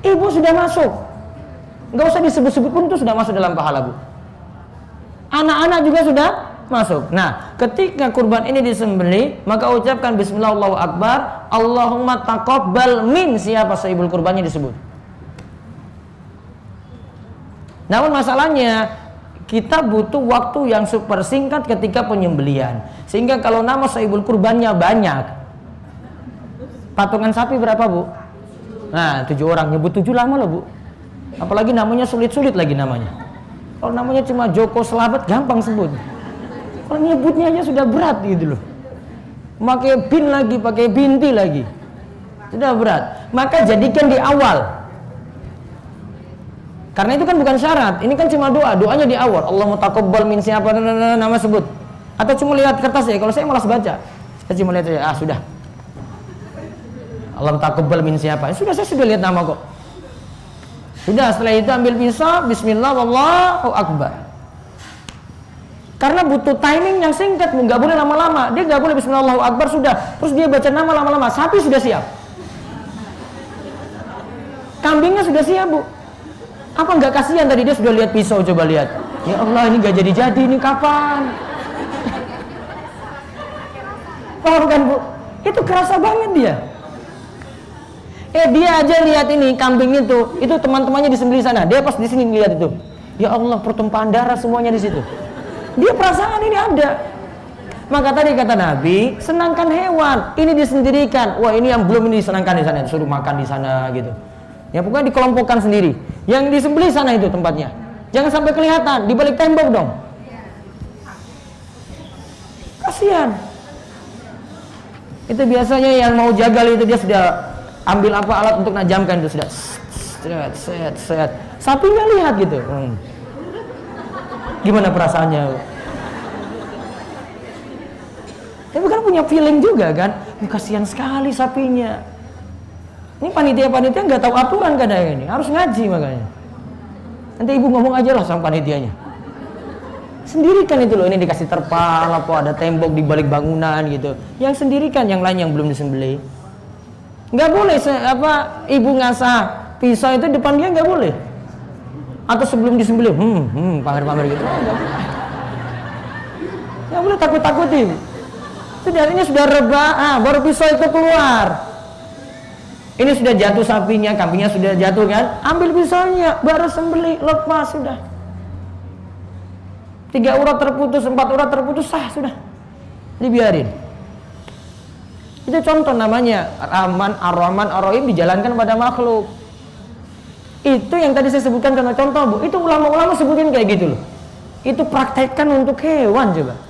Ibu sudah masuk. Nggak usah disebut-sebut pun itu sudah masuk dalam pahala, Bu. Anak-anak juga sudah masuk. Nah, ketika kurban ini disembelih, maka ucapkan bismillah Allahu akbar, Allahumma taqabbal min siapa sahibul kurbannya disebut. Namun masalahnya kita butuh waktu yang super singkat ketika penyembelihan. Sehingga kalau nama sahibul kurbannya banyak, patungan sapi berapa, Bu? Nah, 7 orang, nyebut 7 lama loh, Bu. Apalagi namanya sulit-sulit lagi namanya. Kalau namanya cuma Joko Selamat gampang sebut. Kalau nyebutnya aja sudah berat gitu loh. Pakai bin lagi, pakai binti lagi. Sudah berat. Maka jadikan di awal. Karena itu kan bukan syarat. Ini kan cuma doa. Doanya di awal. Allahumma taqabbal min siapa nama sebut. Atau cuma lihat kertas ya. Kalau saya malas baca. Saya cuma lihat aja. Sudah. Allahumma taqabbal min siapa. Sudah, saya sudah lihat nama kok. Sudah, setelah itu ambil pisau, bismillah wallahu akbar. Karena butuh timing yang singkat, nggak boleh lama-lama. Dia nggak boleh bismillah wallahu akbar sudah, terus dia baca nama lama-lama. Sapi sudah siap, kambingnya sudah siap, Bu. Apa nggak kasihan tadi dia sudah lihat pisau, coba lihat. Ya Allah, ini nggak jadi-jadi, ini kapan? Paham kan, Bu? Itu kerasa banget dia. Dia aja lihat ini kambing itu teman-temannya disembelih sana. Dia pas di sini lihat itu. Ya Allah, pertumpahan darah semuanya di situ. Dia perasaan ini ada. Maka tadi kata Nabi, senangkan hewan. Ini disendirikan. Wah, ini yang belum ini disenangkan di sana, suruh makan di sana gitu. Ya pokoknya dikelompokkan sendiri. Yang disembelih sana itu tempatnya. Jangan sampai kelihatan di balik tembok dong. Kasihan. Itu biasanya yang mau jagal itu dia sudah ambil apa alat untuk najamkan itu sudah set. Sapinya lihat gitu. Gimana perasaannya? Tapi kan punya feeling juga kan. Kasihan sekali sapinya. Ini panitia-panitia nggak tahu aturan kadang ini. Harus ngaji makanya. Nanti ibu ngomong aja lah sama panitianya. Sendirikan itu loh, ini dikasih terpal apa ada tembok di balik bangunan gitu. Yang sendirikan, yang lain yang belum disembelih. Nggak boleh ibu ngasah pisau itu depan dia, nggak boleh. Atau sebelum disembelih pamer-pamer gitu. Nggak boleh takut-takutin. Itu darinya sudah reba, baru pisau itu keluar. Ini sudah jatuh sapinya, kambingnya sudah jatuh kan, ambil pisaunya, baru sembelih, lepas sudah. 3 urat terputus, 4 urat terputus, sudah dibiarin. Itu contoh namanya Rahman, Ar-Rahman, Ar-Rahim dijalankan pada makhluk. Itu yang tadi saya sebutkan contoh, Bu. Itu ulama-ulama sebutin kayak gitu loh. Itu praktekkan untuk hewan coba.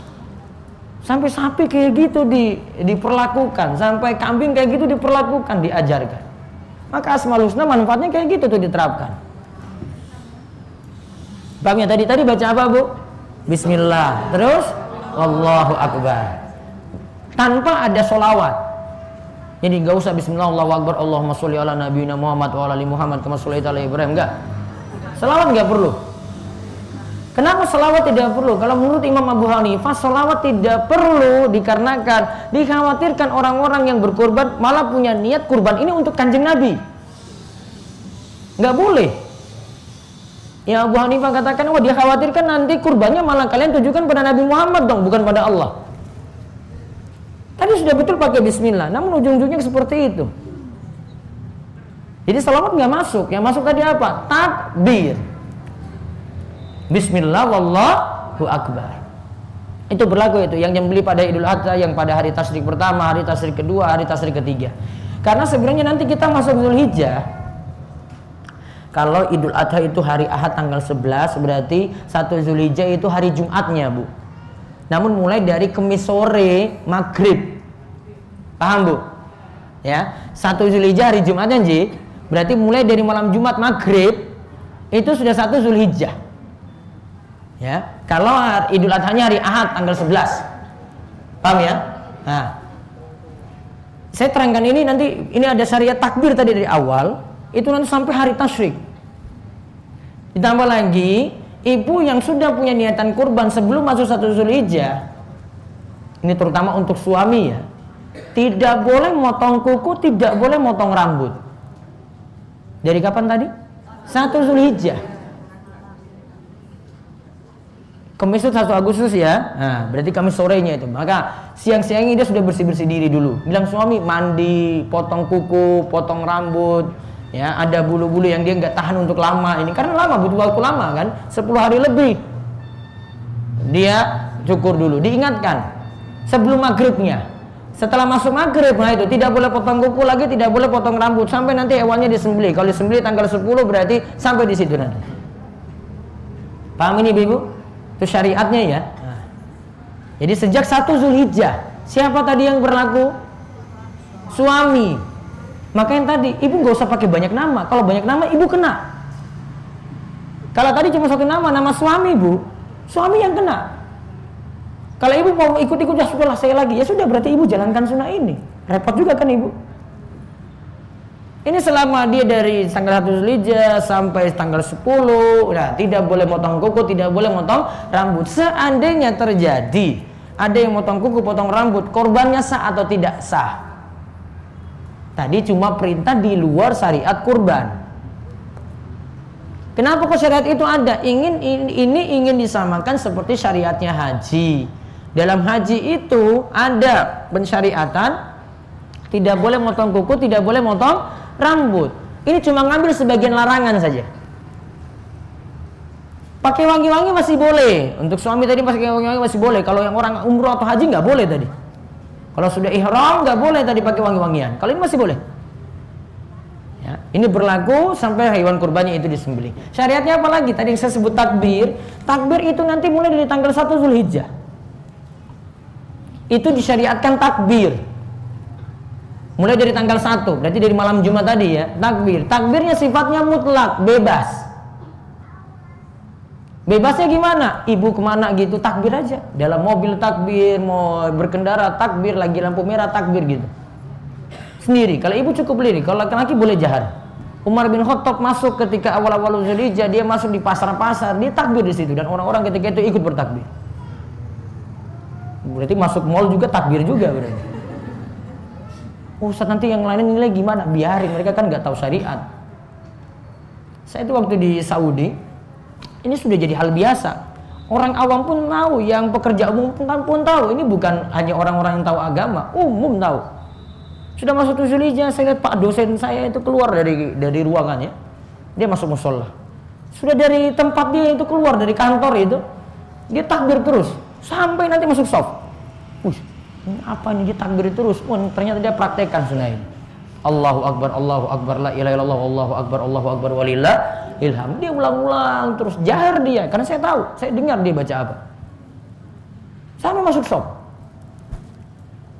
Sampai sapi kayak gitu diperlakukan, sampai kambing kayak gitu diperlakukan, diajarkan. Maka Asmaul Husna manfaatnya kayak gitu tuh diterapkan. Bahamnya tadi baca apa, Bu? Bismillah, terus Allahu Akbar. Tanpa ada solawat. Jadi nggak usah Bismillah Allahu Akbar Allahumma sholli ala nabiyina Muhammad wa ala ali Muhammad kama sholaita ala Ibrahim, enggak. Selawat nggak perlu. Kenapa selawat tidak perlu? Kalau menurut Imam Abu Hanifah selawat tidak perlu dikarenakan dikhawatirkan orang-orang yang berkurban malah punya niat kurban ini untuk Kanjeng Nabi. Nggak boleh. Ya Abu Hanifah katakan, wah dia khawatirkan nanti kurbannya malah kalian tujukan pada Nabi Muhammad dong, bukan pada Allah. Tadi sudah betul pakai bismillah, namun ujung-ujungnya seperti itu. Jadi salawat nggak masuk, yang masuk tadi apa? Takbir. Bismillah wallahu akbar. Itu berlaku itu yang beli pada Idul Adha, yang pada hari tasyrik pertama, hari tasyrik kedua, hari tasyrik ketiga. Karena sebenarnya nanti kita masuk Zulhijjah. Kalau Idul Adha itu hari Ahad tanggal 11, berarti 1 Zulhijjah itu hari Jumatnya, Bu. Namun mulai dari Kamis sore maghrib. Paham, Bu? Ya, 1 Zulhijjah hari Jumatnya, Ji. Berarti mulai dari malam Jumat maghrib itu sudah 1 Zulhijjah. Ya, kalau Idul Adha-nya hari Ahad tanggal 11. Paham ya? Nah, saya terangkan ini nanti, ini ada syariat takbir tadi dari awal, itu nanti sampai hari tasyrik. Ditambah lagi, ibu yang sudah punya niatan kurban sebelum masuk 1 Zulhijjah, ini terutama untuk suami ya, tidak boleh motong kuku, tidak boleh motong rambut. Dari kapan tadi? 1 Zulhijjah. Kamis itu 1 Agustus ya. Nah, berarti Kamis sorenya itu. Maka siang-siangnya dia sudah bersih-bersih diri dulu. Bilang suami mandi, potong kuku, potong rambut. Ya, ada bulu-bulu yang dia nggak tahan untuk lama ini. Karena lama, butuh waktu lama kan. 10 hari lebih. Dia cukur dulu. Diingatkan sebelum maghribnya. Setelah masuk maghrib, nah itu tidak boleh potong kuku lagi, tidak boleh potong rambut sampai nanti hewannya disembelih. Kalau disembelih tanggal 10 berarti sampai di situ nanti. Paham ini, Ibu? Itu syariatnya ya. Nah, jadi sejak 1 Zulhijjah, siapa tadi yang berlaku? Suami. Makanya tadi ibu nggak usah pakai banyak nama. Kalau banyak nama ibu kena. Kalau tadi cuma 1 nama suami, Bu, suami yang kena. Kalau ibu mau ikut-ikut, ya sudahlah saya lagi. Ya sudah, berarti ibu jalankan sunnah ini. Repot juga kan ibu. Ini selama dia dari tanggal 1 Zulhijjah sampai tanggal 10, nah, tidak boleh motong kuku, tidak boleh motong rambut. Seandainya terjadi ada yang motong kuku, potong rambut, korbannya sah atau tidak sah? Tadi cuma perintah di luar syariat kurban. Kenapa kok syariat itu ada? Ini ingin disamakan seperti syariatnya haji. Dalam haji itu ada pensyariatan tidak boleh motong kuku, tidak boleh motong rambut. Ini cuma ngambil sebagian larangan saja. Pakai wangi-wangi masih boleh. Untuk suami tadi pakai wangi-wangi masih boleh. Kalau yang orang umroh atau haji nggak boleh tadi. Kalau sudah ihram nggak boleh tadi pakai wangi-wangian. Kalau ini masih boleh. Ya, ini berlaku sampai hewan kurbannya itu disembelih. Syariatnya apa lagi? Tadi yang saya sebut takbir. Takbir itu nanti mulai dari tanggal 1 Zulhijjah. Itu disyariatkan takbir. Mulai dari tanggal 1, berarti dari malam Jumat tadi ya, takbir. Takbirnya sifatnya mutlak, bebas. Bebasnya gimana? Ibu kemana gitu, takbir aja. Dalam mobil takbir, mau berkendara takbir, lagi lampu merah takbir gitu. Sendiri, kalau ibu cukup lirik, kalau laki-laki boleh jahar. Umar bin Khattab masuk ketika awal-awal Zulhijjah, dia masuk di pasar-pasar, dia takbir di situ. Dan orang-orang ketika itu ikut bertakbir. Berarti masuk mall juga takbir juga berarti. Ustaz, nanti yang lain nilai gimana? Biarin, mereka kan nggak tahu syariat. Saya itu waktu di Saudi, ini sudah jadi hal biasa. Orang awam pun tahu, yang pekerja umum pun tahu. Ini bukan hanya orang-orang yang tahu agama, umum tahu. Sudah masuk Zulhijjah, saya lihat Pak dosen saya itu keluar dari ruangannya. Dia masuk musola. Sudah dari tempat dia itu keluar dari kantor itu, dia takbir terus sampai nanti masuk shop. Apa ini, dia takbir terus. Ternyata dia praktekkan sunnah ini. Allahu Akbar, la ilaha illallah, Allahu Akbar, walillah ilham. Dia ulang-ulang terus, jahar dia. Karena saya tahu, saya dengar dia baca apa. Sampai masuk shop.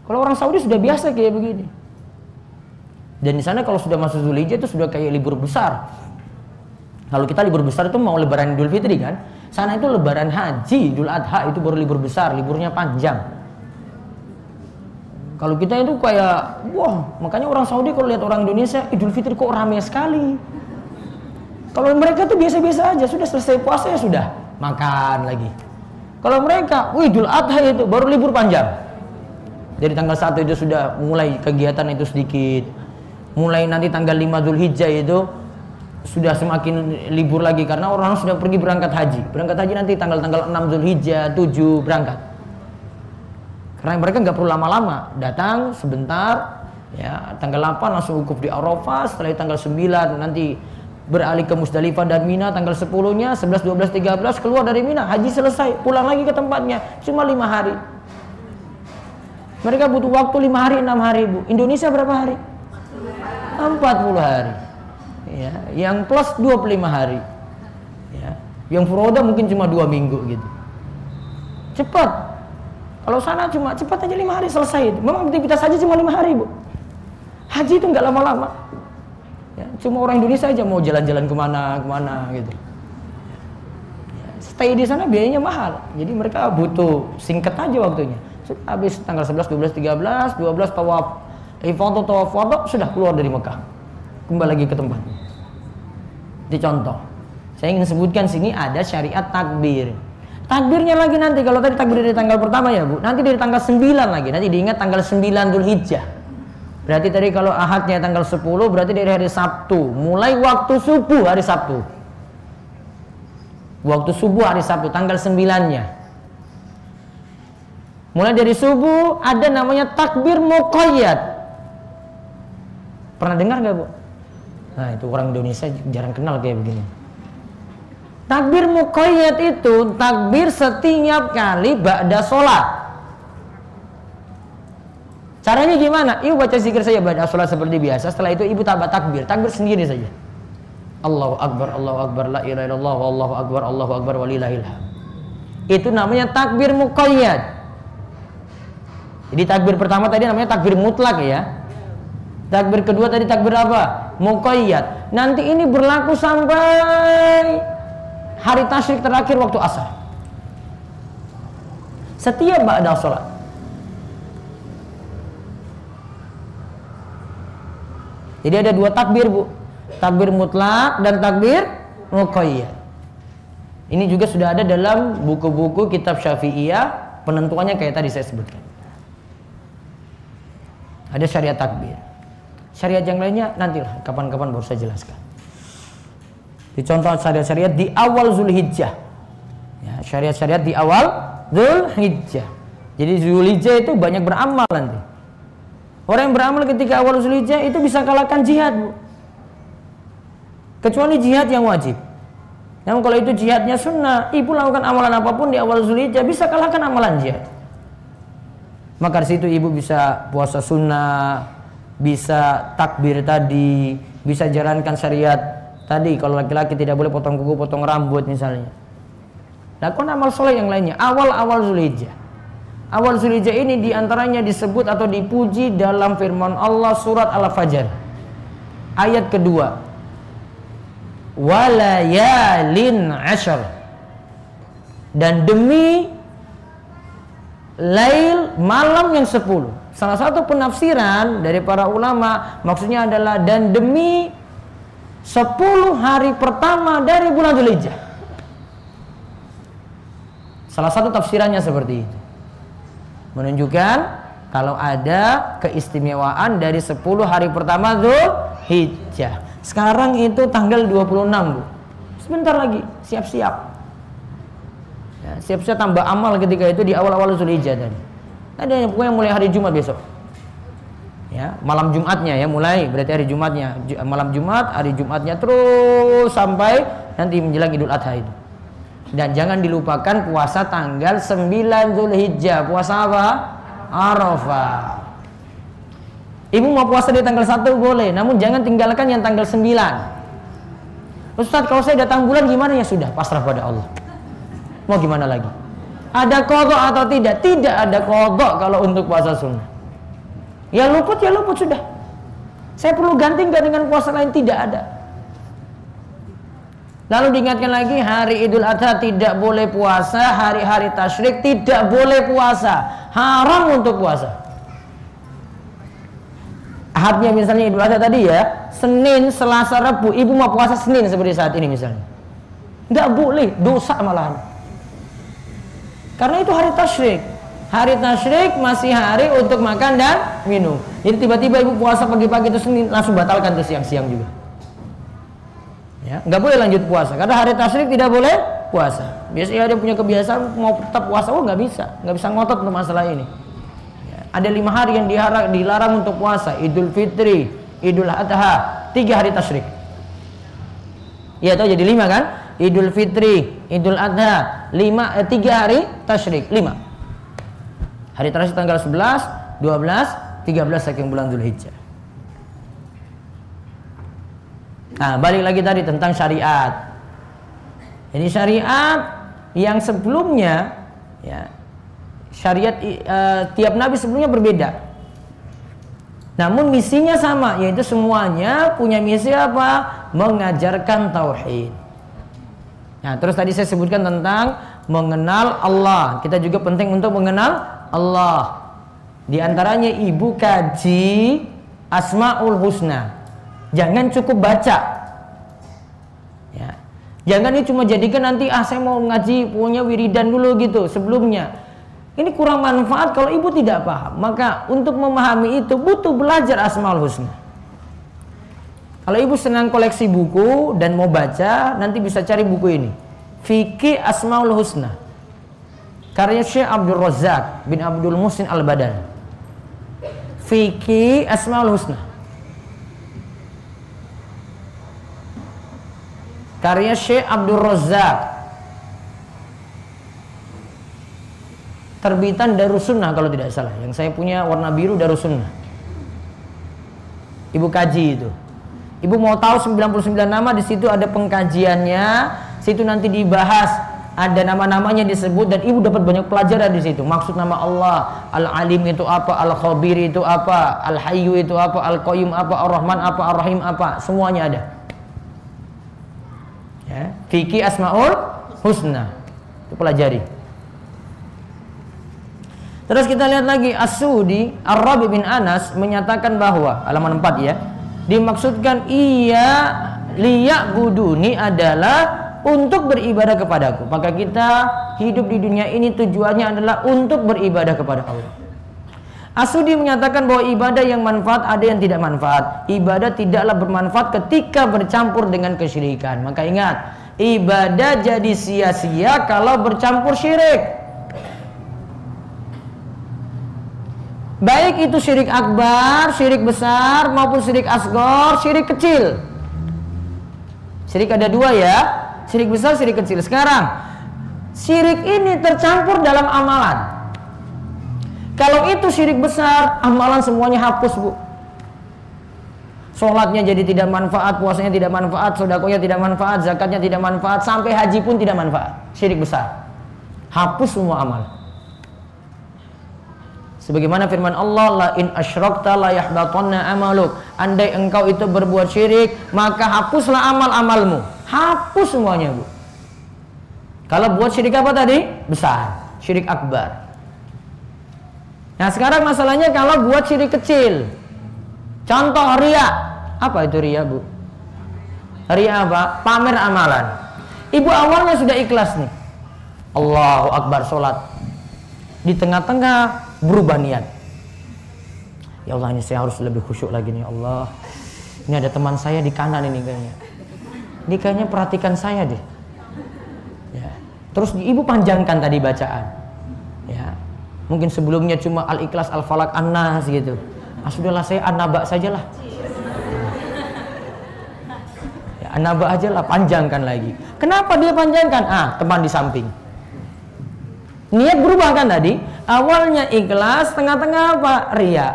Kalau orang Saudi sudah biasa kayak begini. Dan di sana kalau sudah masuk Zulhijjah itu sudah kayak libur besar. Kalau kita libur besar itu mau lebaran Idul Fitri kan. Sana itu lebaran haji, Idul Adha itu baru libur besar, liburnya panjang. Kalau kita itu kayak, wah, makanya orang Saudi kalau lihat orang Indonesia, Idul Fitri kok ramai sekali. Kalau mereka tuh biasa-biasa aja, sudah selesai puasa ya sudah makan lagi. Kalau mereka, Idul Adha itu baru libur panjang. Dari tanggal 1 itu sudah mulai kegiatan itu sedikit. Mulai nanti tanggal 5 Zulhijjah itu sudah semakin libur lagi karena orang sudah pergi berangkat haji. Berangkat haji nanti tanggal-tanggal 6 Zulhijjah, 7 berangkat. Karena mereka nggak perlu lama-lama, datang sebentar, ya tanggal 8 langsung wukuf di Arafah, setelah tanggal 9 nanti beralih ke Musdalifah dan Mina tanggal 10-nya, 11, 12, 13 keluar dari Mina, haji selesai, pulang lagi ke tempatnya, cuma 5 hari. Mereka butuh waktu 5 hari, 6 hari, Bu. Indonesia berapa hari? 40 hari. Ya, yang plus 25 hari. Ya, yang furoda mungkin cuma 2 minggu gitu. Cepat. Kalau sana cuma cepat aja 5 hari selesai. Memang aktivitas haji cuma 5 hari, Bu. Haji itu nggak lama-lama. Ya, cuma orang Indonesia aja mau jalan-jalan kemana gitu. Ya, stay di sana biayanya mahal. Jadi mereka butuh singkat aja waktunya. Sudah habis tanggal 11, 12, 13, 12 tawaf ifadah, tawaf wada, sudah keluar dari Mekah. Kembali lagi ke tempatnya. Ini contoh. Saya ingin sebutkan sini ada syariat takbir. Takbirnya lagi nanti, kalau tadi takbir dari tanggal pertama ya Bu, nanti dari tanggal 9 lagi. Nanti diingat tanggal 9 Dzulhijjah. Berarti tadi kalau ahadnya tanggal 10, berarti dari hari Sabtu. Mulai waktu subuh hari Sabtu. Waktu subuh hari Sabtu, tanggal 9-nya. Mulai dari subuh ada namanya takbir muqayyad. Pernah dengar gak Bu? Nah itu orang Indonesia jarang kenal kayak begini. Takbir muqayyad itu takbir setiap kali ba'da sholat. Caranya gimana? Ibu baca zikir saja ba'da sholat seperti biasa. Setelah itu ibu tambah takbir. Takbir sendiri saja. Allahu Akbar, la ilaha illallah, Allahu Akbar, walillahil hamd. Itu namanya takbir muqayyad. Jadi takbir pertama tadi namanya takbir mutlak ya. Takbir kedua tadi takbir apa? Muqayyad. Nanti ini berlaku sampai hari tasyrik terakhir waktu asar. Setiap ba'da sholat. Jadi ada 2 takbir Bu. Takbir mutlak dan takbir muqayyad. Ini juga sudah ada dalam buku-buku kitab Syafi'iyah. Penentuannya kayak tadi saya sebutkan. Ada syariat takbir. Syariat yang lainnya nantilah kapan-kapan baru saya jelaskan. Dicontoh syariat-syariat di awal Dzulhijjah. Ya, syariat-syariat di awal Dzulhijjah. Jadi Dzulhijjah itu banyak beramal nanti. Orang yang beramal ketika awal Dzulhijjah itu bisa kalahkan jihad, Bu. Kecuali jihad yang wajib. Namun kalau itu jihadnya sunnah, ibu lakukan amalan apapun di awal Dzulhijjah bisa kalahkan amalan jihad. Maka di situ ibu bisa puasa sunnah, bisa takbir tadi, bisa jalankan syariat tadi. Kalau laki-laki tidak boleh potong kuku, potong rambut misalnya. Lakukan amal soleh yang lainnya. Awal-awal Dzulhijjah. Awal Dzulhijjah ini diantaranya disebut atau dipuji dalam firman Allah surat Al-Fajr. Ayat kedua. Walayalin ashar. Dan demi lail malam yang 10. Salah satu penafsiran dari para ulama maksudnya adalah dan demi 10 hari pertama dari bulan Dzulhijjah. Salah satu tafsirannya seperti itu. Menunjukkan kalau ada keistimewaan dari 10 hari pertama Dzulhijjah. Sekarang itu tanggal 26 Bu. Sebentar lagi siap-siap. Ya, siap-siap tambah amal ketika itu di awal-awal Dzulhijjah tadi. Ada pokoknya mulai hari Jumat besok. Ya, malam Jumatnya ya mulai berarti hari Jumatnya, malam Jumat, hari Jumatnya terus sampai nanti menjelang Idul Adha itu. Dan jangan dilupakan puasa tanggal 9 Dzulhijjah. Puasa apa? Arafah. Ibu mau puasa di tanggal 1 boleh, namun jangan tinggalkan yang tanggal 9. Ustaz, kalau saya datang bulan gimana? Ya sudah, pasrah pada Allah. Mau gimana lagi? Ada qadha atau tidak? Tidak ada qadha kalau untuk puasa sunnah. Ya luput sudah. Saya perlu ganti enggak dengan puasa lain? Tidak ada. Lalu diingatkan lagi hari Idul Adha tidak boleh puasa, hari-hari tasyrik tidak boleh puasa, haram untuk puasa. Ahadnya misalnya Idul Adha tadi ya, Senin, Selasa, Rabu, ibu mau puasa Senin seperti saat ini misalnya. Enggak boleh, dosa malahan. Karena itu hari tasyrik. Hari tasyrik masih hari untuk makan dan minum. Jadi tiba-tiba ibu puasa pagi-pagi itu Senin langsung batalkan tuh siang-siang juga. Ya, nggak boleh lanjut puasa karena hari tasyrik tidak boleh puasa. Biasanya dia punya kebiasaan mau tetap puasa, nggak bisa ngotot untuk masalah ini. Ya, ada 5 hari yang dilarang untuk puasa: Idul Fitri, Idul Adha, 3 hari tasyrik. Iya tahu jadi 5 kan? Idul Fitri, Idul Adha, 3 hari tasyrik, 5. Hari tasyrik tanggal 11, 12, 13 saking bulan Dzulhijjah. Nah, balik lagi tadi tentang syariat. Jadi syariat yang sebelumnya, ya, syariat tiap nabi sebelumnya berbeda. Namun misinya sama, yaitu semuanya punya misi apa? Mengajarkan tauhid. Nah, terus tadi saya sebutkan tentang mengenal Allah. Kita juga penting untuk mengenal Allah. Di antaranya ibu kaji Asmaul Husna. Jangan cukup baca. Ya. Jangan ini cuma jadikan nanti saya mau ngaji punya wiridan dulu gitu sebelumnya. Ini kurang manfaat kalau ibu tidak paham. Maka untuk memahami itu butuh belajar Asmaul Husna. Kalau ibu senang koleksi buku dan mau baca, nanti bisa cari buku ini. Fikih Asmaul Husna. Karya Syekh Abdul Razak bin Abdul Muhsin Al-Badani. Fikih Asmaul Husna. Karya Syekh Abdul Razak. Terbitan Darussunnah kalau tidak salah. Yang saya punya warna biru Darussunnah. Ibu kaji itu. Ibu mau tahu 99 nama, di situ ada pengkajiannya, situ nanti dibahas, ada nama-namanya disebut, dan ibu dapat banyak pelajaran di situ. Maksud nama Allah, Al-Alim itu apa, Al-Khabir itu apa, Al-Hayyu itu apa, Al-Qayyum apa, Ar-Rahman apa, Ar-Rahim apa, semuanya ada. Ya, Fikih Asmaul Husna. Itu pelajari. Terus kita lihat lagi As-Sudi Ar-Rabi bin Anas menyatakan bahwa halaman 4 ya, dimaksudkan liya'buduni adalah untuk beribadah kepadaku. Maka kita hidup di dunia ini tujuannya adalah untuk beribadah kepada Allah. As-Sudi menyatakan bahwa ibadah yang manfaat ada yang tidak manfaat. Ibadah tidaklah bermanfaat ketika bercampur dengan kesyirikan. Maka ingat, ibadah jadi sia-sia kalau bercampur syirik. Baik itu syirik akbar, syirik besar, maupun syirik asghar, syirik kecil. Syirik ada 2 ya, syirik besar, syirik kecil. Sekarang, syirik ini tercampur dalam amalan. Kalau itu syirik besar, amalan semuanya hapus, Bu. Sholatnya jadi tidak manfaat, puasanya tidak manfaat, sedekahnya tidak manfaat, zakatnya tidak manfaat, sampai haji pun tidak manfaat. Syirik besar. Hapus semua amal. Sebagaimana firman Allah, la in asyrakta la yahbatanna amaluk. Andai engkau itu berbuat syirik, maka hapuslah amal-amalmu. Hapus semuanya, Bu. Kalau buat syirik apa tadi? Besar, syirik akbar. Nah, sekarang masalahnya kalau buat syirik kecil. Contoh riya. Apa itu riya, Bu? Riya apa? Pamer amalan. Ibu awalnya sudah ikhlas nih. Allahu Akbar sholat. Di tengah-tengah berubah niat. Ya Allah, ini saya harus lebih khusyuk lagi nih, Allah. Ini ada teman saya di kanan ini kayaknya. Ini kayaknya perhatikan saya deh. Ya. Terus ibu panjangkan tadi bacaan. Ya. Mungkin sebelumnya cuma Al-Ikhlas, Al-Falaq, An-Nas gitu. Ah sudahlah, saya An-Naba sajalah. Ya, An-Naba ajalah, panjangkan lagi. Kenapa dia panjangkan? Teman di samping. Niat berubah kan tadi? Awalnya ikhlas, tengah-tengah apa? Riya.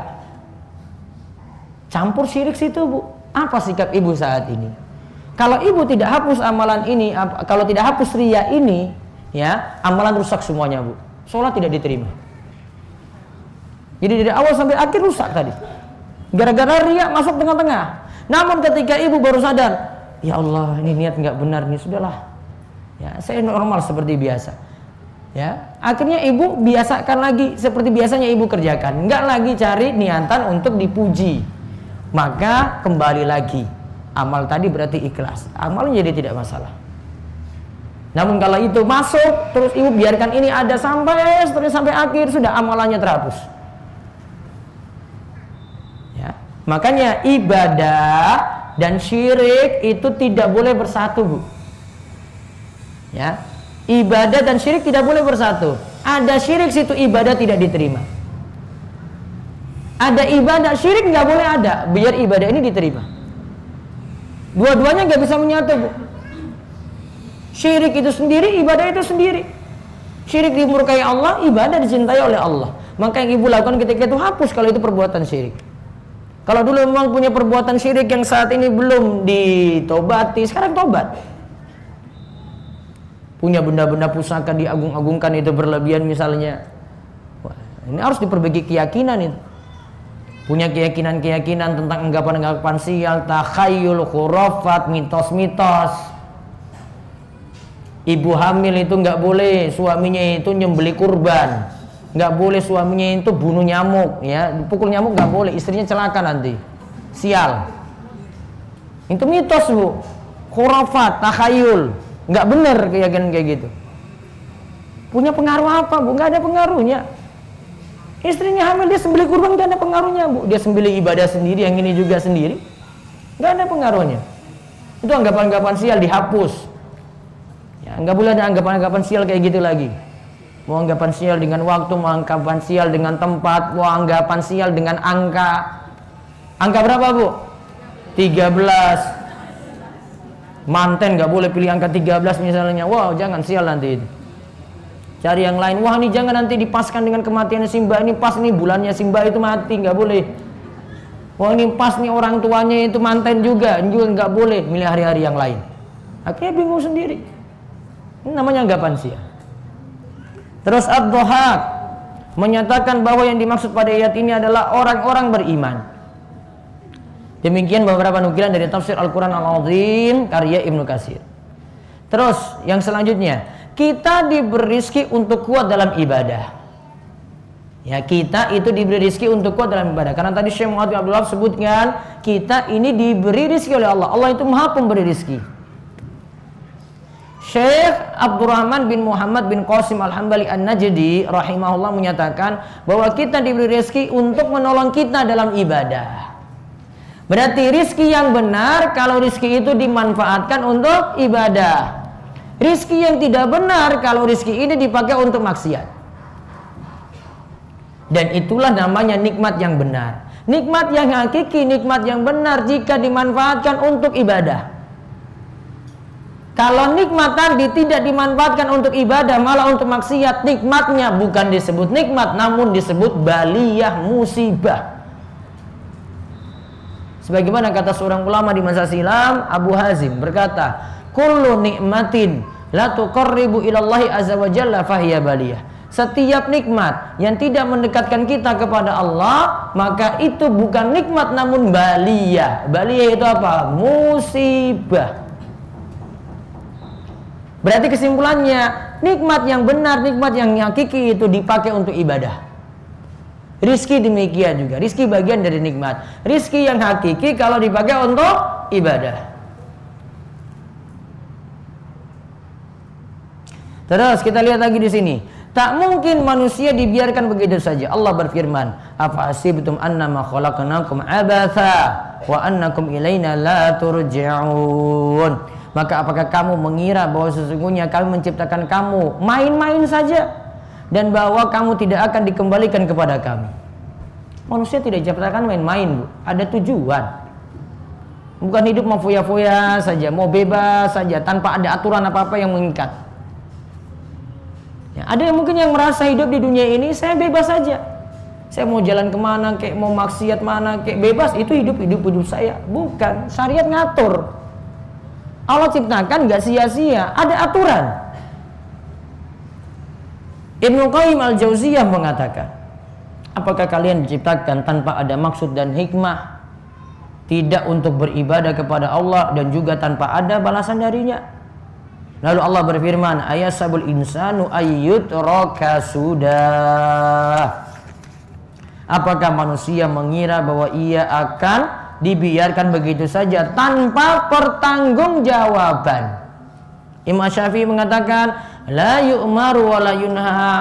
Campur syirik situ, Bu. Apa sikap ibu saat ini? Kalau ibu tidak hapus amalan ini, kalau tidak hapus riya ini, ya, amalan rusak semuanya, Bu. Sholat tidak diterima. Jadi dari awal sampai akhir rusak tadi. Gara-gara riya masuk tengah-tengah. Namun ketika ibu baru sadar, ya Allah, ini niat nggak benar nih, sudahlah. Ya, saya normal seperti biasa. Ya, akhirnya ibu biasakan lagi seperti biasanya ibu kerjakan, nggak lagi cari niatan untuk dipuji. Maka kembali lagi, amal tadi berarti ikhlas, amalnya jadi tidak masalah. Namun kalau itu masuk terus ibu biarkan ini ada sampai seterusnya sampai akhir, sudah amalannya terhapus. Ya, makanya ibadah dan syirik itu tidak boleh bersatu, Bu. Ya. Ibadah dan syirik tidak boleh bersatu. Ada syirik situ ibadah tidak diterima. Ada ibadah syirik nggak boleh ada, biar ibadah ini diterima. Dua-duanya nggak bisa menyatu, Bu. Syirik itu sendiri, ibadah itu sendiri. Syirik dimurkai Allah, ibadah dicintai oleh Allah. Maka yang ibu lakukan ketika itu hapus kalau itu perbuatan syirik. Kalau dulu memang punya perbuatan syirik yang saat ini belum ditobati, sekarang tobat. Punya benda-benda pusaka diagung-agungkan itu berlebihan misalnya. Wah, ini harus diperbaiki keyakinan itu. Punya keyakinan-keyakinan tentang anggapan-anggapan sial, takhayul, khurafat, mitos-mitos. Ibu hamil itu nggak boleh suaminya itu nyembeli kurban, nggak boleh suaminya itu bunuh nyamuk, ya, pukul nyamuk nggak boleh, istrinya celaka nanti, sial. Itu mitos bu, khurafat, takhayul, nggak bener keyakinan kayak gitu. Punya pengaruh apa bu? Nggak ada pengaruhnya. Istrinya hamil dia sembeli kurban nggak ada pengaruhnya bu. Dia sembeli ibadah sendiri, yang ini juga sendiri, nggak ada pengaruhnya. Itu anggapan-anggapan sial dihapus. Ya, nggak boleh ada anggapan-anggapan sial kayak gitu lagi. Mau anggapan sial dengan waktu, mau anggapan sial dengan tempat, mau anggapan sial dengan angka. Angka berapa bu? 13. Manten nggak boleh pilih angka 13 misalnya. Wow, jangan, sial nanti itu. Cari yang lain. Wah, ini jangan nanti dipaskan dengan kematian Simba. Ini pas nih bulannya Simba itu mati, nggak boleh. Wah, ini pas nih orang tuanya itu manten juga nggak boleh. Milih hari-hari yang lain. Akhirnya bingung sendiri. Ini namanya anggapan sial. Terus Ad-Dhahak menyatakan bahwa yang dimaksud pada ayat ini adalah orang-orang beriman. Demikian beberapa nukilan dari tafsir Al-Quran Al-Azim karya Ibnu Katsir. Terus yang selanjutnya, kita diberi rezeki untuk kuat dalam ibadah. Ya, kita itu diberi rezeki untuk kuat dalam ibadah. Karena tadi Syekh Muhammad bin Abdul Wahab sebutkan, kita ini diberi rezeki oleh Allah. Allah itu Maha Pemberi rezeki. Syekh Abdurrahman bin Muhammad bin Qasim Al-Hambali An-Najdi rahimahullah menyatakan bahwa kita diberi rezeki untuk menolong kita dalam ibadah. Berarti rezeki yang benar kalau rezeki itu dimanfaatkan untuk ibadah. Rezeki yang tidak benar kalau rezeki ini dipakai untuk maksiat. Dan itulah namanya nikmat yang benar. Nikmat yang hakiki, nikmat yang benar jika dimanfaatkan untuk ibadah. Kalau nikmat tadi tidak dimanfaatkan untuk ibadah, malah untuk maksiat, nikmatnya bukan disebut nikmat, namun disebut baliyah, musibah. Sebagaimana kata seorang ulama di masa silam, Abu Hazim berkata, kullu nikmatin la tuqarribu ilallahi azza wa jalla fahiya baliyah. Setiap nikmat yang tidak mendekatkan kita kepada Allah, maka itu bukan nikmat namun baliyah. Baliyah itu apa? Musibah. Berarti kesimpulannya, nikmat yang benar, nikmat yang hakiki itu dipakai untuk ibadah. Rizki demikian juga, rizki bagian dari nikmat. Rizki yang hakiki kalau dipakai untuk ibadah. Terus kita lihat lagi di sini. Tak mungkin manusia dibiarkan begitu saja. Allah berfirman, "Afa hasibtum annama khalaqnakum abatha wa annakum ilaina la turja'un." Maka apakah kamu mengira bahwa sesungguhnya kami menciptakan kamu main-main saja dan bahwa kamu tidak akan dikembalikan kepada kami? Manusia tidak diciptakan main-main, Bu. Ada tujuan. Bukan hidup mau foya-foya saja, mau bebas saja tanpa ada aturan apa-apa yang mengikat. Ya, ada yang mungkin yang merasa hidup di dunia ini saya bebas saja. Saya mau jalan kemana, kayak mau maksiat mana, kayak bebas, itu hidup saya. Bukan, syariat ngatur. Allah ciptakan gak sia-sia, ada aturan. Ibnu Qayyim Al-Jauziyah mengatakan, apakah kalian diciptakan tanpa ada maksud dan hikmah, tidak untuk beribadah kepada Allah dan juga tanpa ada balasan darinya? Lalu Allah berfirman, ayasabul insanu ayyutraka sudah. Apakah manusia mengira bahwa ia akan dibiarkan begitu saja tanpa pertanggungjawaban? Imam Syafi'i mengatakan, la yu'maru wa la yunha.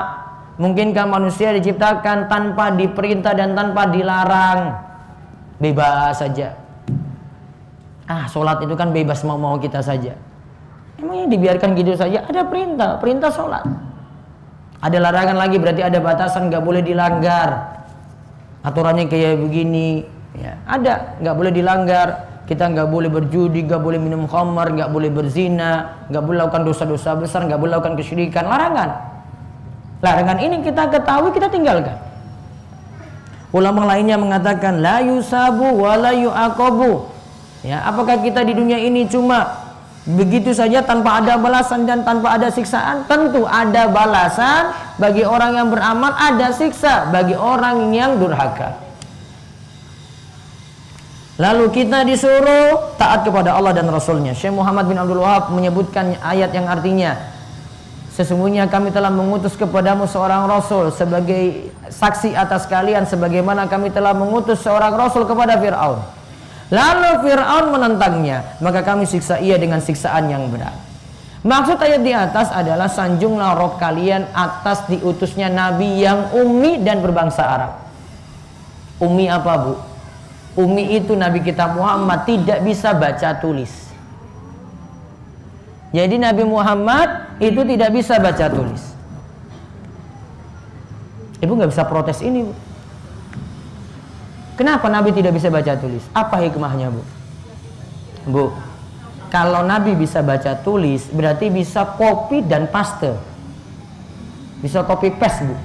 Mungkinkah manusia diciptakan tanpa diperintah dan tanpa dilarang? Bebas saja. Sholat itu kan bebas mau-mau kita saja. Emangnya dibiarkan gitu saja? Ada perintah, perintah sholat. Ada larangan lagi, berarti ada batasan, nggak boleh dilanggar. Aturannya kayak begini. Ya, ada, nggak boleh dilanggar. kita nggak boleh berjudi, nggak boleh minum khamar, nggak boleh berzina, nggak boleh lakukan dosa-dosa besar, nggak boleh lakukan kesyirikan. Larangan ini kita ketahui, kita tinggalkan. Ulama lainnya mengatakan la yusabu wa la yu'aqabu. Ya, apakah kita di dunia ini cuma begitu saja tanpa ada balasan dan tanpa ada siksaan? Tentu ada balasan bagi orang yang beramal, ada siksa bagi orang yang durhaka. Lalu kita disuruh taat kepada Allah dan Rasulnya. Syekh Muhammad bin Abdul Wahab menyebutkan ayat yang artinya, sesungguhnya kami telah mengutus kepadamu seorang Rasul sebagai saksi atas kalian, sebagaimana kami telah mengutus seorang Rasul kepada Fir'aun. Lalu Fir'aun menentangnya, maka kami siksa ia dengan siksaan yang berat. Maksud ayat di atas adalah sanjunglah roh kalian atas diutusnya Nabi yang ummi dan berbangsa Arab. Ummi apa, Bu? Ummi itu Nabi kita Muhammad tidak bisa baca tulis. Jadi Nabi Muhammad itu tidak bisa baca tulis. Ibu nggak bisa protes ini, Bu. Kenapa Nabi tidak bisa baca tulis? Apa hikmahnya, Bu? Bu, kalau Nabi bisa baca tulis, berarti bisa copy dan paste. Bisa copy paste, Bu.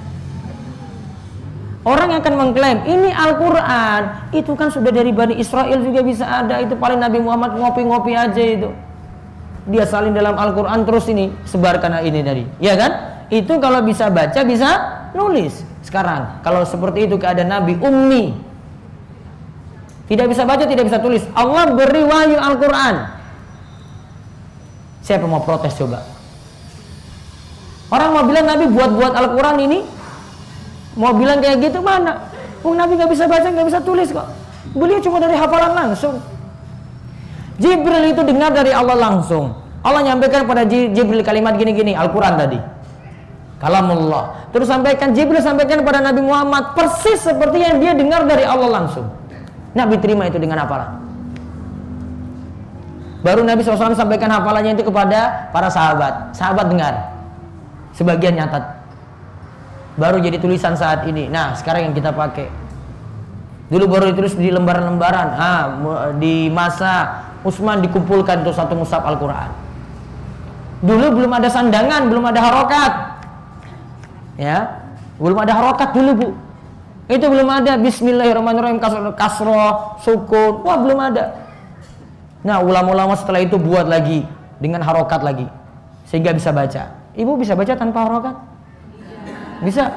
Orang yang akan mengklaim ini Al-Quran, itu kan sudah dari Bani Israel juga bisa ada. Itu paling Nabi Muhammad ngopi-ngopi aja itu. Dia salin dalam Al-Quran terus ini sebarkan ini tadi, ya kan? Itu kalau bisa baca, bisa nulis. Sekarang kalau seperti itu keadaan Nabi ummi, tidak bisa baca, tidak bisa tulis, Allah beri wahyu Al-Quran, siapa mau protes coba? Orang mau bilang Nabi buat-buat Al-Quran ini, mau bilang kayak gitu mana? Nabi nggak bisa baca, nggak bisa tulis kok. Beliau cuma dari hafalan langsung. Jibril itu dengar dari Allah langsung. Allah nyampaikan pada Jibril kalimat gini-gini, Al-Quran tadi, kalamullah. Terus Jibril sampaikan kepada Nabi Muhammad persis seperti yang dia dengar dari Allah langsung. Nabi terima itu dengan hafalan. Baru Nabi SAW sampaikan hafalannya itu kepada para sahabat. Sahabat dengar, sebagian nyatat, baru jadi tulisan saat ini. Nah, sekarang yang kita pakai. Dulu baru ditulis di lembaran-lembaran. Di masa Utsman dikumpulkan itu satu mushaf Al-Quran. Dulu belum ada sandangan, belum ada harokat. Ya, belum ada harokat dulu, Bu. Itu belum ada bismillahirrahmanirrahim, kasroh, sukun. Wah, belum ada. Nah, ulama-ulama setelah itu buat lagi dengan harokat lagi, sehingga bisa baca. Ibu bisa baca tanpa harokat? Bisa?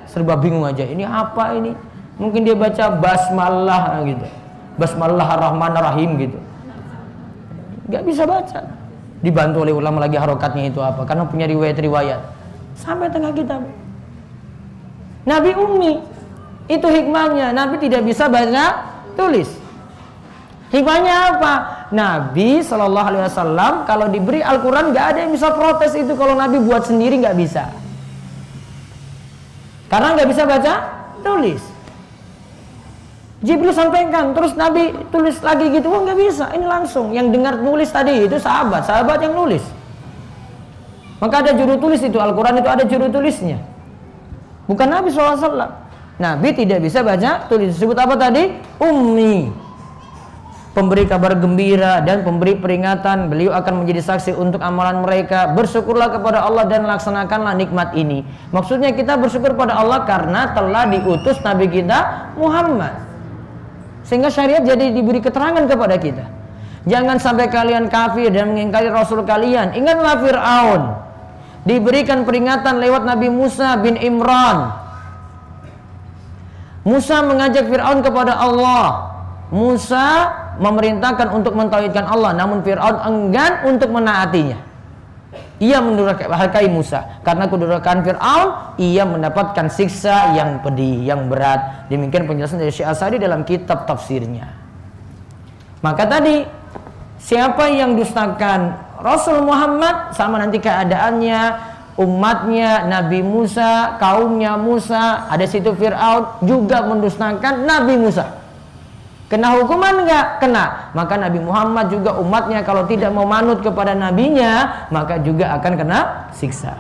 Serba bingung aja. Ini apa ini? Mungkin dia baca basmalah gitu, basmalah ar-rahman ar-rahim gitu. Gak bisa baca. Dibantu oleh ulama lagi harokatnya itu apa? Karena punya riwayat-riwayat sampai tengah kitab. Nabi ummi, itu hikmahnya. Nabi tidak bisa baca tulis. Hikmahnya apa? Nabi SAW kalau diberi Al-Quran gak ada yang bisa protes itu. Kalau Nabi buat sendiri gak bisa, karena gak bisa baca tulis. Jibril sampaikan, terus Nabi tulis lagi gitu. Oh, gak bisa, ini langsung. Yang dengar nulis tadi itu sahabat yang nulis. Maka ada juru tulis itu. Al-Quran itu ada juru tulisnya, bukan Nabi SAW. Nabi tidak bisa baca tulis. Disebut apa tadi? Ummi, pemberi kabar gembira dan pemberi peringatan. Beliau akan menjadi saksi untuk amalan mereka. Bersyukurlah kepada Allah dan laksanakanlah nikmat ini. Maksudnya kita bersyukur pada Allah karena telah diutus Nabi kita Muhammad, sehingga syariat jadi diberi keterangan kepada kita. Jangan sampai kalian kafir dan mengingkari Rasul kalian. Ingatlah Fir'aun, diberikan peringatan lewat Nabi Musa bin Imran. Musa mengajak Fir'aun kepada Allah. Musa memerintahkan untuk mentauhidkan Allah, namun Fir'aun enggan untuk menaatinya. Ia mendurhakai Musa. Karena kedurhakaan Fir'aun, ia mendapatkan siksa yang pedih, yang berat. Demikian penjelasan dari Syekh Asadi dalam kitab tafsirnya. Maka tadi, siapa yang dustakan Rasul Muhammad, sama nanti keadaannya umatnya Nabi Musa, kaumnya Musa, ada situ Fir'aun juga mendustakan Nabi Musa. Kena hukuman enggak? Kena. Maka Nabi Muhammad juga umatnya kalau tidak mau manut kepada nabinya, maka juga akan kena siksa.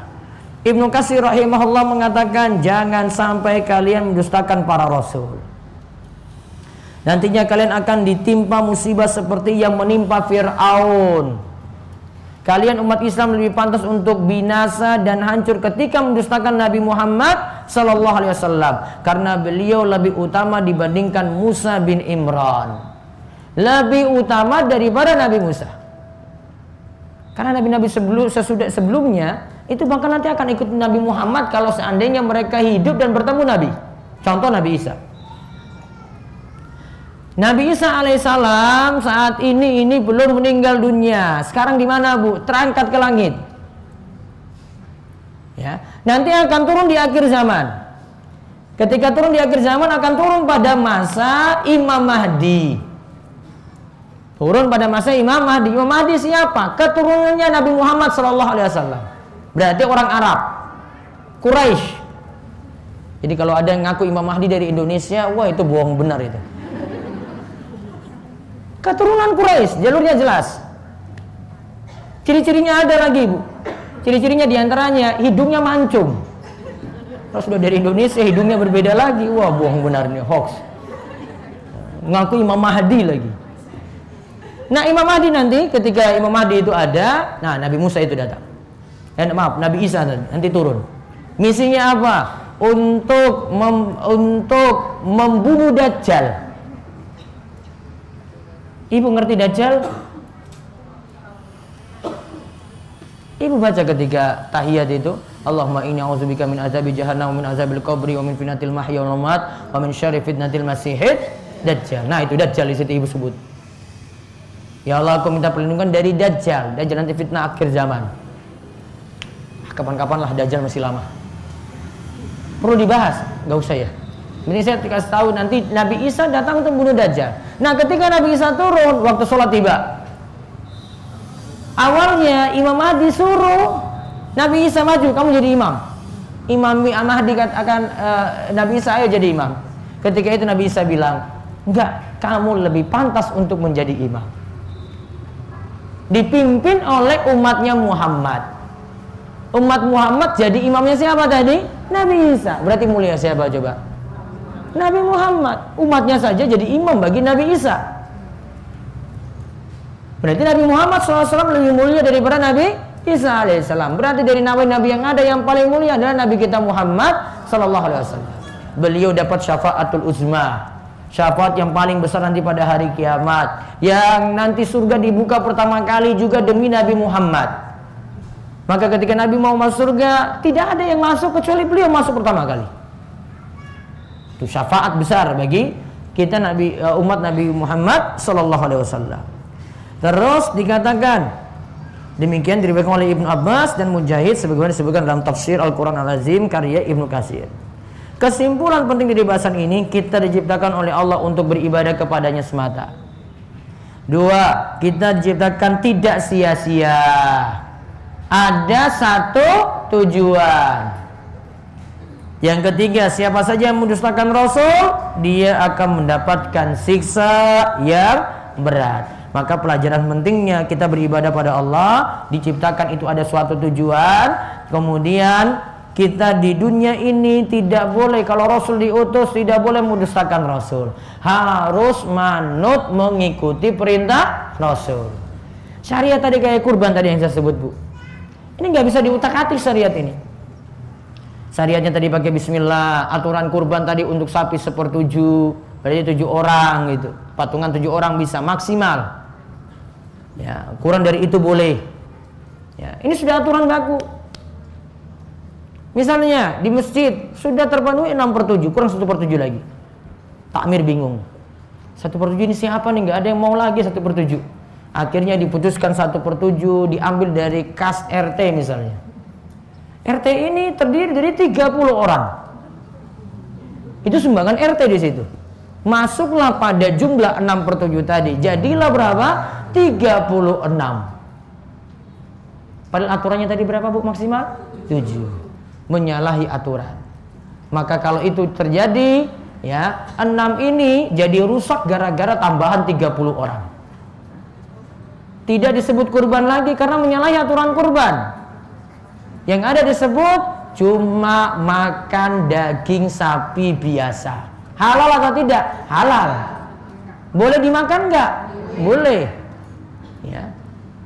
Ibnu Katsir rahimahullah mengatakan, jangan sampai kalian mendustakan para rasul. Nantinya kalian akan ditimpa musibah seperti yang menimpa Fir'aun. Kalian umat Islam lebih pantas untuk binasa dan hancur ketika mendustakan Nabi Muhammad sallallahu alaihi wasallam, karena beliau lebih utama dibandingkan Musa bin Imran. Lebih utama daripada Nabi Musa. Karena nabi-nabi sebelumnya itu bahkan nanti akan ikut Nabi Muhammad kalau seandainya mereka hidup dan bertemu Nabi. Contoh Nabi Isa. Nabi Isa alaihissalam saat ini belum meninggal dunia. Sekarang di mana, Bu? Terangkat ke langit. Ya, nanti akan turun di akhir zaman. Ketika turun di akhir zaman akan turun pada masa Imam Mahdi. Turun pada masa Imam Mahdi. Imam Mahdi siapa? Keturunannya Nabi Muhammad SAW. Berarti orang Arab, Quraisy. Jadi kalau ada yang ngaku Imam Mahdi dari Indonesia, wah itu bohong benar itu. Keturunan Quraisy, jalurnya jelas. Ciri-cirinya ada lagi, Bu. Ciri-cirinya diantaranya hidungnya mancung. Kalau sudah dari Indonesia hidungnya berbeda lagi, wah bohong benar ini, hoax. Ngaku Imam Mahdi lagi. Nah, Imam Mahdi nanti ketika Imam Mahdi itu ada, nah Nabi Musa itu datang. Nabi Isa nanti turun. Misinya apa? Untuk membunuh Dajjal. Ibu ngerti Dajjal? Ibu baca ketika tahiyat itu, Allahumma inni a'udzubika min azabi jahannam wa min azabil qabri wa min fitnatil mahya wal mamat wa min syarri fitnatil masiihid Dajjal. Nah, itu Dajjal di situ Ibu sebut. Ya Allah, aku minta perlindungan dari Dajjal. Dajjal nanti fitnah akhir zaman. Kapan-kapan lah, Dajjal masih lama. Perlu dibahas? Gak usah ya. Ini saya kasih tahu nanti Nabi Isa datang untuk membunuh Dajjal. Nah, ketika Nabi Isa turun, waktu sholat tiba. Awalnya Imam Mahdi suruh Nabi Isa maju, kamu jadi imam. Imam Mahdi akan Nabi Isa, ayo jadi imam. Ketika itu Nabi Isa bilang, enggak, kamu lebih pantas untuk menjadi imam. Dipimpin oleh umatnya Muhammad. Umat Muhammad jadi imamnya siapa tadi? Nabi Isa. Berarti mulia siapa coba? Nabi Muhammad. Umatnya saja jadi imam bagi Nabi Isa. Berarti Nabi Muhammad SAW lebih mulia daripada Nabi Isa alaihissalam. Berarti dari nabi-nabi yang ada, yang paling mulia adalah Nabi kita Muhammad SAW. Beliau dapat syafaatul uzma, syafaat yang paling besar nanti pada hari kiamat, yang nanti surga dibuka pertama kali juga demi Nabi Muhammad. Maka ketika Nabi mau masuk surga, tidak ada yang masuk kecuali beliau masuk pertama kali. Itu syafaat besar bagi kita umat Nabi Muhammad SAW. Terus dikatakan demikian diriwayatkan oleh Ibnu Abbas dan Mujahid sebagaimana disebutkan dalam tafsir Al-Quran Al-Azim karya Ibnu Katsir. Kesimpulan penting dari bahasan ini, kita diciptakan oleh Allah untuk beribadah kepadanya semata. 2, kita diciptakan tidak sia-sia. Ada satu tujuan. Yang ketiga, siapa saja yang mendustakan Rasul, dia akan mendapatkan siksa yang berat. Maka pelajaran pentingnya kita beribadah pada Allah, diciptakan itu ada suatu tujuan. Kemudian kita di dunia ini tidak boleh, kalau Rasul diutus tidak boleh mendustakan Rasul. Harus manut mengikuti perintah Rasul. Syariat tadi kayak kurban tadi yang saya sebut, Bu. Ini nggak bisa diutak-atik syariat ini. Syariatnya tadi pakai bismillah, aturan kurban tadi untuk sapi 1/7, berarti 7 orang gitu. Patungan 7 orang bisa maksimal. Ya, kurang dari itu boleh. Ya, ini sudah aturan baku. Misalnya di masjid sudah terpenuhi 6/7, kurang 1/7 lagi. Takmir bingung. 1/7 ini siapa nih? Nggak ada yang mau lagi 1/7. Akhirnya diputuskan 1/7 diambil dari kas RT misalnya. RT ini terdiri dari 30 orang. Itu sumbangan RT di situ. Masuklah pada jumlah 6/7 tadi. Jadilah berapa? 36. Padahal aturannya tadi berapa, Bu, maksimal? 7. Menyalahi aturan. Maka kalau itu terjadi, ya, 6 ini jadi rusak gara-gara tambahan 30 orang. Tidak disebut kurban lagi karena menyalahi aturan kurban. Yang ada disebut cuma makan daging sapi biasa. Halal atau tidak? Halal. Boleh dimakan nggak? Boleh. Ya.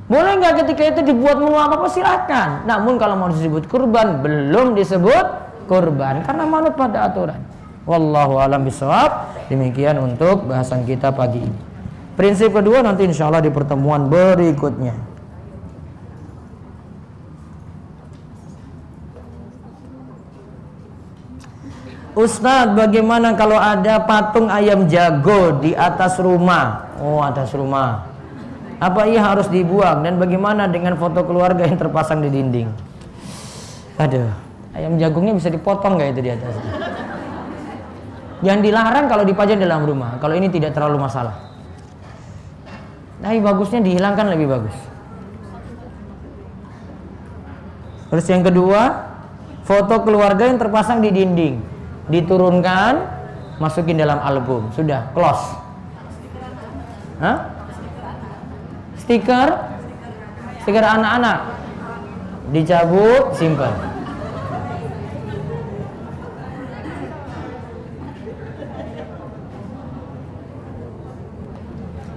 Boleh nggak ketika itu dibuat menu apa-apa, silakan. Namun kalau mau disebut kurban, belum disebut kurban karena manut pada aturan. Wallahu a'lam bishawab. Demikian untuk bahasan kita pagi ini. Prinsip kedua nanti insya Allah di pertemuan berikutnya. Ustadz, bagaimana kalau ada patung ayam jago di atas rumah? Oh, atas rumah. Apa ia harus dibuang? Dan bagaimana dengan foto keluarga yang terpasang di dinding? Aduh, ayam jagungnya bisa dipotong nggak itu di atas? Yang dilarang kalau dipajang dalam rumah. Kalau ini tidak terlalu masalah. Tapi bagusnya dihilangkan lebih bagus. Terus yang kedua, foto keluarga yang terpasang di dinding diturunkan, masukin dalam album, sudah close. Hah? Stiker anak-anak dicabut, simpan.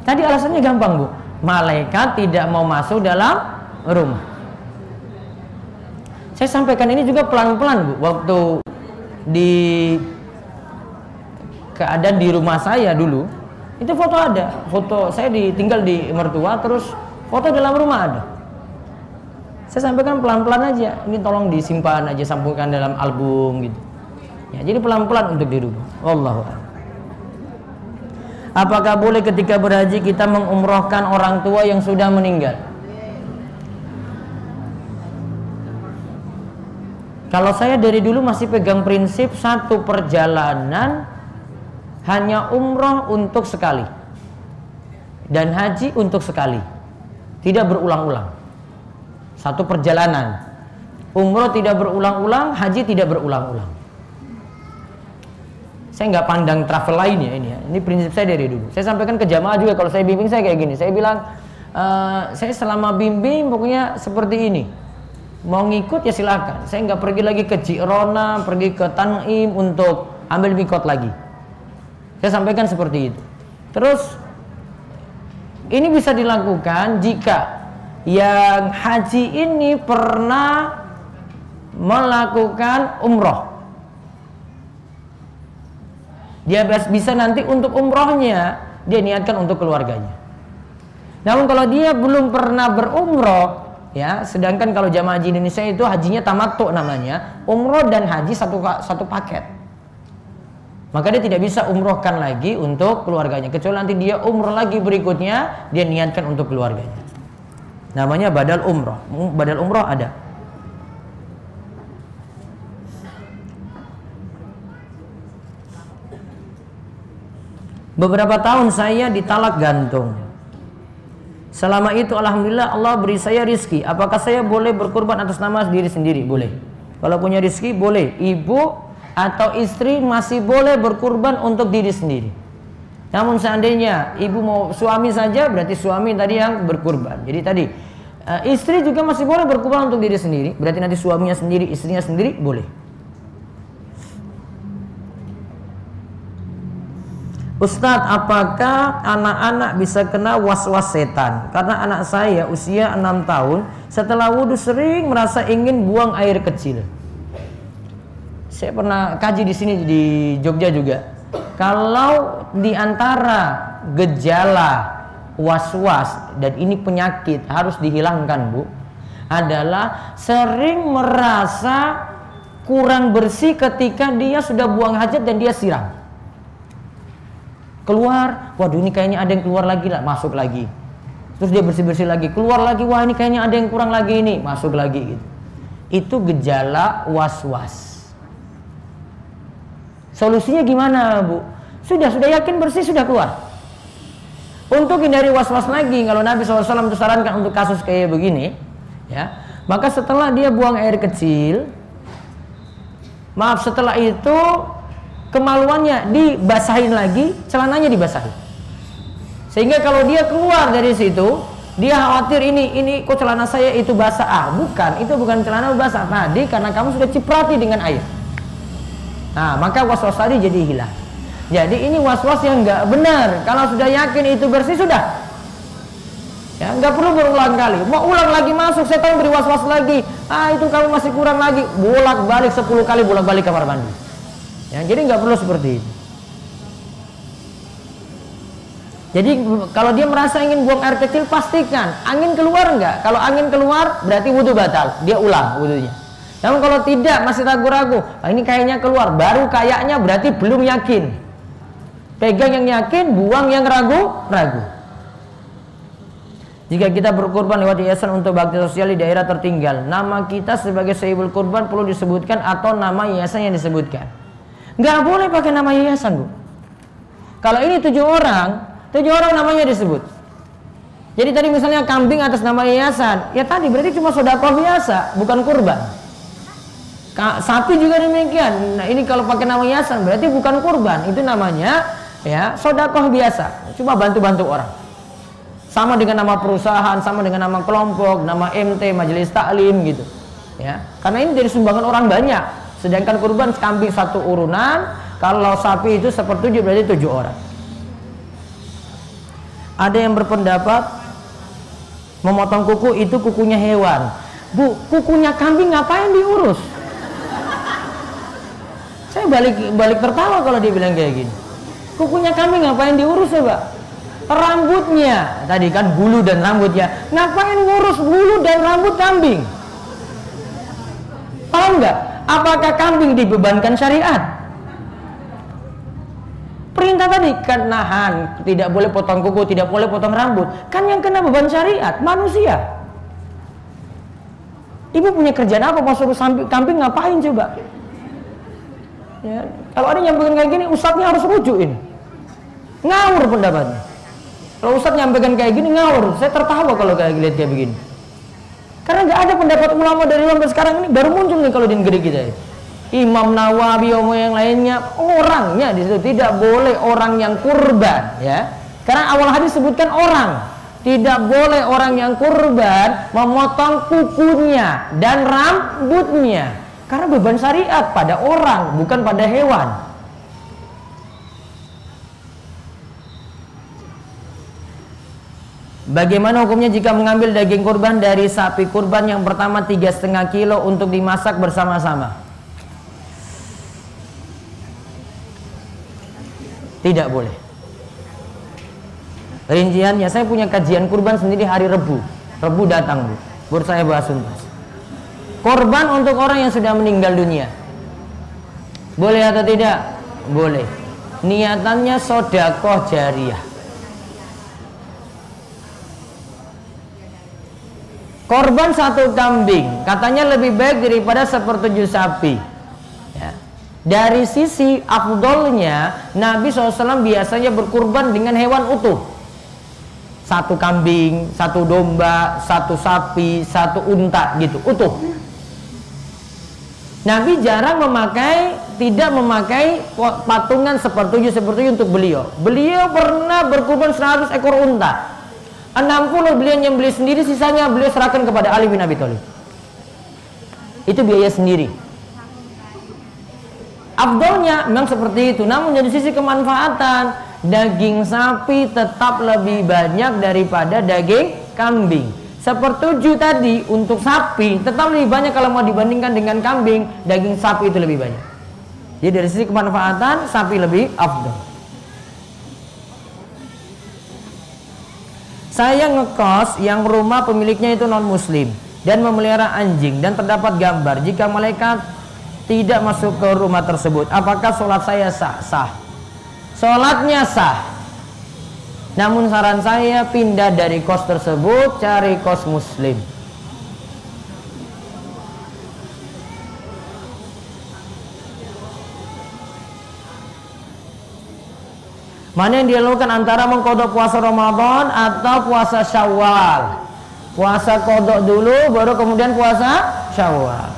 Tadi alasannya gampang, Bu. Malaikat tidak mau masuk dalam rumah. Saya sampaikan ini juga pelan-pelan, Bu. Waktu di keadaan di rumah saya dulu, itu foto ada. Foto saya tinggal di mertua, terus foto dalam rumah ada. Saya sampaikan pelan-pelan aja. Ini tolong disimpan aja, sambungkan dalam album gitu. Ya, jadi pelan-pelan untuk dirubah. Wallahu a'lam. Apakah boleh ketika berhaji kita mengumrohkan orang tua yang sudah meninggal? Kalau saya dari dulu masih pegang prinsip satu perjalanan hanya umroh untuk sekali dan haji untuk sekali, tidak berulang-ulang. Satu perjalanan, umroh tidak berulang-ulang, haji tidak berulang-ulang. Saya nggak pandang travel lainnya ini ya. Ini prinsip saya dari dulu. Saya sampaikan ke jamaah juga kalau saya bimbing saya kayak gini. Saya bilang saya selama bimbing pokoknya seperti ini. Mau ngikut ya silakan. Saya nggak pergi lagi ke Ji'rona, pergi ke Tan'im untuk ambil mikot lagi. Saya sampaikan seperti itu. Terus ini bisa dilakukan jika yang haji ini pernah melakukan umroh. Dia bisa nanti untuk umrohnya dia niatkan untuk keluarganya. Namun kalau dia belum pernah berumroh, ya, sedangkan kalau jamaah haji Indonesia itu hajinya tamattu namanya, umroh dan haji satu paket. Maka dia tidak bisa umrohkan lagi untuk keluarganya, kecuali nanti dia umroh lagi berikutnya dia niatkan untuk keluarganya. Namanya badal umroh. Badal umroh ada. Beberapa tahun saya ditalak gantung. Selama itu alhamdulillah Allah beri saya rizki. Apakah saya boleh berkurban atas nama diri sendiri? Boleh. Kalau punya rizki boleh. Ibu atau istri masih boleh berkurban untuk diri sendiri. Namun seandainya ibu mau suami saja, berarti suami tadi yang berkurban. Jadi tadi istri juga masih boleh berkurban untuk diri sendiri. Berarti nanti suaminya sendiri, istrinya sendiri boleh. Ustadz, apakah anak-anak bisa kena was-was setan? Karena anak saya usia 6 tahun, setelah wudhu sering merasa ingin buang air kecil. Saya pernah kaji di sini di Jogja juga. Kalau di antara gejala was-was dan ini penyakit harus dihilangkan, Bu, adalah sering merasa kurang bersih ketika dia sudah buang hajat dan dia siram. Keluar, waduh ini kayaknya ada yang keluar lagi lah, masuk lagi. Terus dia bersih-bersih lagi, keluar lagi, wah ini kayaknya ada yang kurang lagi ini, masuk lagi gitu. Itu gejala was-was. Solusinya gimana, Bu? Sudah yakin bersih, sudah keluar. Untuk hindari was-was lagi, kalau Nabi SAW itu sarankan untuk kasus kayak begini, ya, maka setelah dia buang air kecil, setelah itu kemaluannya dibasahin lagi, celananya dibasahin. Sehingga kalau dia keluar dari situ, dia khawatir ini kok celana saya itu basah. Bukan, itu bukan celana basah tadi karena kamu sudah ciprati dengan air. Nah, maka was-was tadi jadi hilang. Jadi ini was-was yang nggak benar. Kalau sudah yakin itu bersih, sudah. Ya, nggak perlu berulang kali. Mau ulang lagi masuk, setan beri was-was lagi. Itu kamu masih kurang lagi. Bolak-balik 10 kali bolak-balik kamar mandi. Ya, jadi nggak perlu seperti itu. Jadi kalau dia merasa ingin buang air kecil, pastikan angin keluar nggak. Kalau angin keluar berarti wudhu batal. Dia ulang wudhunya. Namun kalau tidak, masih ragu-ragu, ini kayaknya keluar, baru kayaknya berarti belum yakin. Pegang yang yakin, buang yang ragu-ragu. Jika kita berkurban lewat yayasan untuk bakti sosial di daerah tertinggal, nama kita sebagai sahibul kurban perlu disebutkan atau nama yayasan yang disebutkan? Nggak boleh pakai nama yayasan, Bu. Kalau ini 7 orang namanya disebut. Jadi tadi misalnya kambing atas nama yayasan, ya tadi berarti cuma sedekah biasa, bukan kurban. Sapi juga demikian. Nah, ini kalau pakai nama yayasan berarti bukan kurban, itu namanya ya sedekah biasa, cuma bantu-bantu orang. Sama dengan nama perusahaan, sama dengan nama kelompok, nama MT, majelis taklim gitu. Ya, karena ini dari sumbangan orang banyak. Sedangkan kurban kambing 1 urunan, kalau sapi itu 1/7 berarti 7 orang. Ada yang berpendapat memotong kuku itu kukunya hewan. Bu, kukunya kambing ngapain diurus? Saya balik tertawa kalau dia bilang kayak gini. Kukunya kambing ngapain diurus ya, Pak? Rambutnya, tadi kan bulu dan rambutnya, ngapain ngurus bulu dan rambut kambing? Paham nggak? Apakah kambing dibebankan syariat? Perintah tadi kan nahan, tidak boleh potong kuku, tidak boleh potong rambut. Kan yang kena beban syariat manusia. Ibu punya kerjaan apa? Mau suruh kambing ngapain coba? Ya, kalau ada yang bikin kayak gini, ustadznya harus rujukin. Ngawur pendapatnya. Kalau ustadz nyampaikan kayak gini ngawur, saya tertawa kalau lihat kayak begini. Karena nggak ada pendapat ulama dari sampai sekarang ini, baru muncul nih kalau di negeri kita. Imam Nawawi, yang lainnya, orangnya di situ tidak boleh orang yang kurban, ya. Karena awal hadis sebutkan orang, tidak boleh orang yang kurban memotong kukunya dan rambutnya, karena beban syariat pada orang, bukan pada hewan. Bagaimana hukumnya jika mengambil daging kurban dari sapi kurban yang pertama 3,5 kilo untuk dimasak bersama-sama? Tidak boleh. Rinciannya, saya punya kajian kurban sendiri hari Rebu. Rebu datang, Bu. Baru saya bahas tuntas. Korban untuk orang yang sudah meninggal dunia. Boleh atau tidak? Boleh. Niatannya sedekah jariyah. Korban 1 kambing katanya lebih baik daripada 1/7 sapi. Ya. Dari sisi afdolnya, Nabi SAW biasanya berkurban dengan hewan utuh. 1 kambing, 1 domba, 1 sapi, 1 unta gitu, utuh. Nabi jarang tidak memakai patungan 1/7 untuk beliau. Beliau pernah berkurban 100 ekor unta. 60 beliau yang beli sendiri, sisanya beliau serahkan kepada Ali bin Abi Thalib. Itu biaya sendiri. Afdolnya memang seperti itu, namun dari sisi kemanfaatan, daging sapi tetap lebih banyak daripada daging kambing. 1/7 tadi untuk sapi tetap lebih banyak kalau mau dibandingkan dengan kambing, daging sapi itu lebih banyak. Jadi dari sisi kemanfaatan, sapi lebih afdol. Saya ngekos yang rumah pemiliknya itu non muslim dan memelihara anjing dan terdapat gambar. Jika malaikat tidak masuk ke rumah tersebut, apakah sholat saya sah? Sah. Sholatnya sah. Namun saran saya pindah dari kos tersebut, cari kos muslim. Mana yang dilakukan antara mengkodok puasa Ramadan atau puasa Syawal? Puasa kodok dulu, baru kemudian puasa Syawal.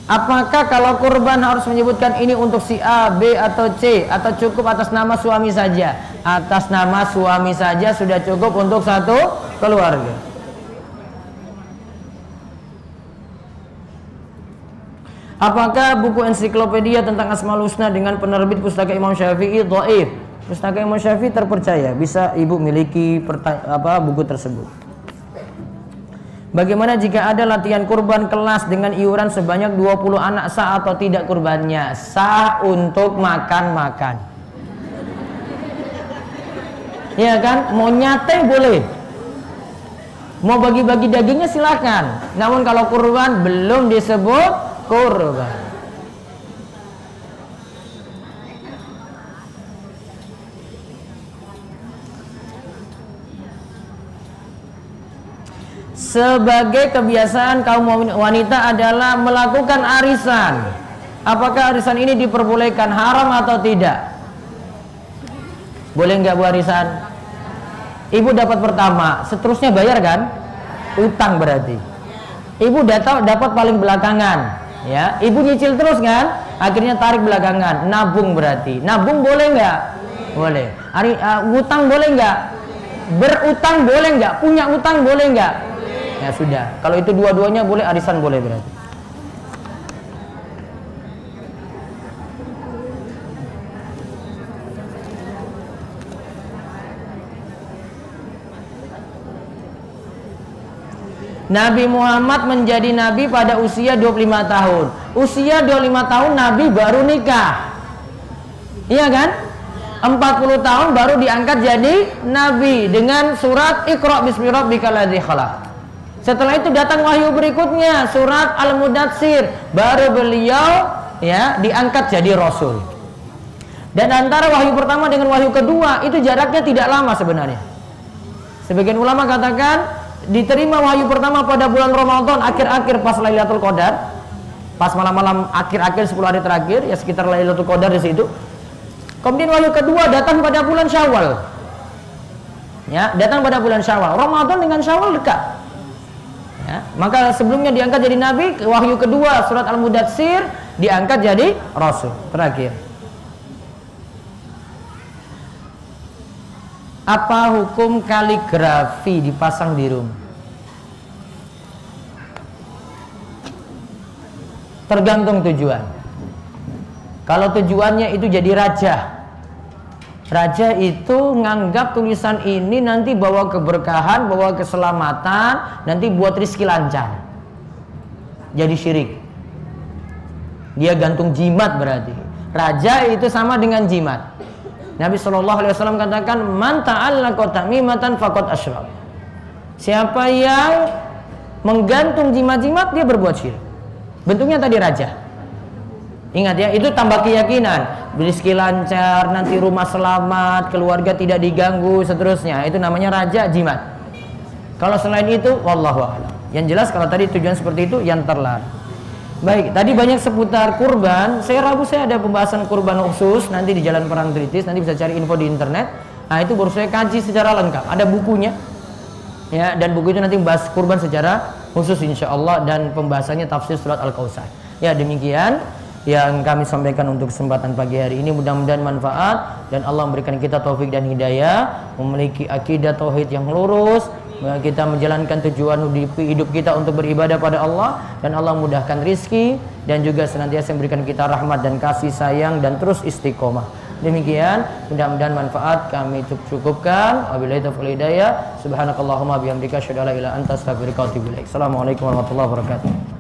Apakah kalau kurban harus menyebutkan ini untuk si A, B, atau C, atau cukup atas nama suami saja? Atas nama suami saja sudah cukup untuk 1 keluarga. Apakah buku ensiklopedia tentang Asmaul Husna dengan penerbit Pustaka Imam Syafi'i dhaif? Pustaka Imam Syafi'i terpercaya, bisa ibu miliki buku tersebut. Bagaimana jika ada latihan kurban kelas dengan iuran sebanyak 20 anak, sah atau tidak kurbannya? Sah untuk makan-makan. Ya kan? Mau nyate boleh. Mau bagi-bagi dagingnya silakan. Namun kalau kurban belum disebut kurban. Sebagai kebiasaan kaum wanita adalah melakukan arisan. Apakah arisan ini diperbolehkan, haram atau tidak? Boleh nggak bu arisan? Ibu dapat pertama, seterusnya bayar kan? Utang berarti. Ibu dapat paling belakangan. Ya, ibu nyicil terus kan, akhirnya tarik belakangan, nabung berarti. Nabung boleh nggak? Boleh. Utang boleh nggak? Berutang boleh nggak? Punya utang boleh nggak? Ya sudah. Kalau itu dua-duanya boleh, arisan boleh berarti. Nabi Muhammad menjadi nabi pada usia 25 tahun. Usia 25 tahun nabi baru nikah. Iya kan? 40 tahun baru diangkat jadi nabi dengan surat Iqra bismi rabbikal ladzi khalaq. Setelah itu datang wahyu berikutnya, surat Al-Mudatsir, baru beliau ya diangkat jadi rasul. Dan antara wahyu pertama dengan wahyu kedua itu jaraknya tidak lama sebenarnya. Sebagian ulama katakan diterima wahyu pertama pada bulan Ramadan, akhir-akhir pas Lailatul Qadar, pas malam-malam akhir-akhir 10 hari terakhir, ya sekitar Lailatul Qadar di situ. Kemudian wahyu kedua datang pada bulan Syawal. Ya, datang pada bulan Syawal. Ramadan dengan Syawal dekat. Ya, maka sebelumnya diangkat jadi nabi, wahyu kedua surat Al-Mudatsir diangkat jadi rasul terakhir. Apa hukum kaligrafi dipasang di rumah? Tergantung tujuan. Kalau tujuannya itu jadi raja, raja itu nganggap tulisan ini nanti bawa keberkahan, bawa keselamatan, nanti buat rizki lancar. Jadi syirik. Dia gantung jimat berarti. Raja itu sama dengan jimat. Nabi SAW katakan, man ta'allaqa tamimatan faqad asyrak. Siapa yang menggantung jimat-jimat, dia berbuat syirik. Bentuknya tadi raja. Ingat ya, itu tambah keyakinan. Rezeki lancar, nanti rumah selamat, keluarga tidak diganggu, seterusnya. Itu namanya raja jimat. Kalau selain itu, wallahu a'lam. Yang jelas kalau tadi tujuan seperti itu, yang terlarang. Baik, tadi banyak seputar kurban. Rabu saya ada pembahasan kurban khusus nanti di Jalan Perang Tritis, nanti bisa cari info di internet. Nah, itu baru saya kaji secara lengkap. Ada bukunya. Ya, dan buku itu nanti membahas kurban secara khusus insyaallah, dan pembahasannya tafsir surat Al-Kautsar. Ya, demikian yang kami sampaikan untuk kesempatan pagi hari ini. Mudah-mudahan manfaat dan Allah memberikan kita taufik dan hidayah, memiliki akidah tauhid yang lurus, kita menjalankan tujuan hidup kita untuk beribadah pada Allah, dan Allah mudahkan rizki, dan juga senantiasa memberikan kita rahmat dan kasih sayang, dan terus istiqomah. Demikian, mudah-mudahan manfaat kami cukupkan. Wabillahi taufiq hidayah. Subhanakallahumma bihamdika asyhadu an la ilaha illa anta astaghfiruka wa atubu ilaik. Assalamualaikum warahmatullahi wabarakatuh.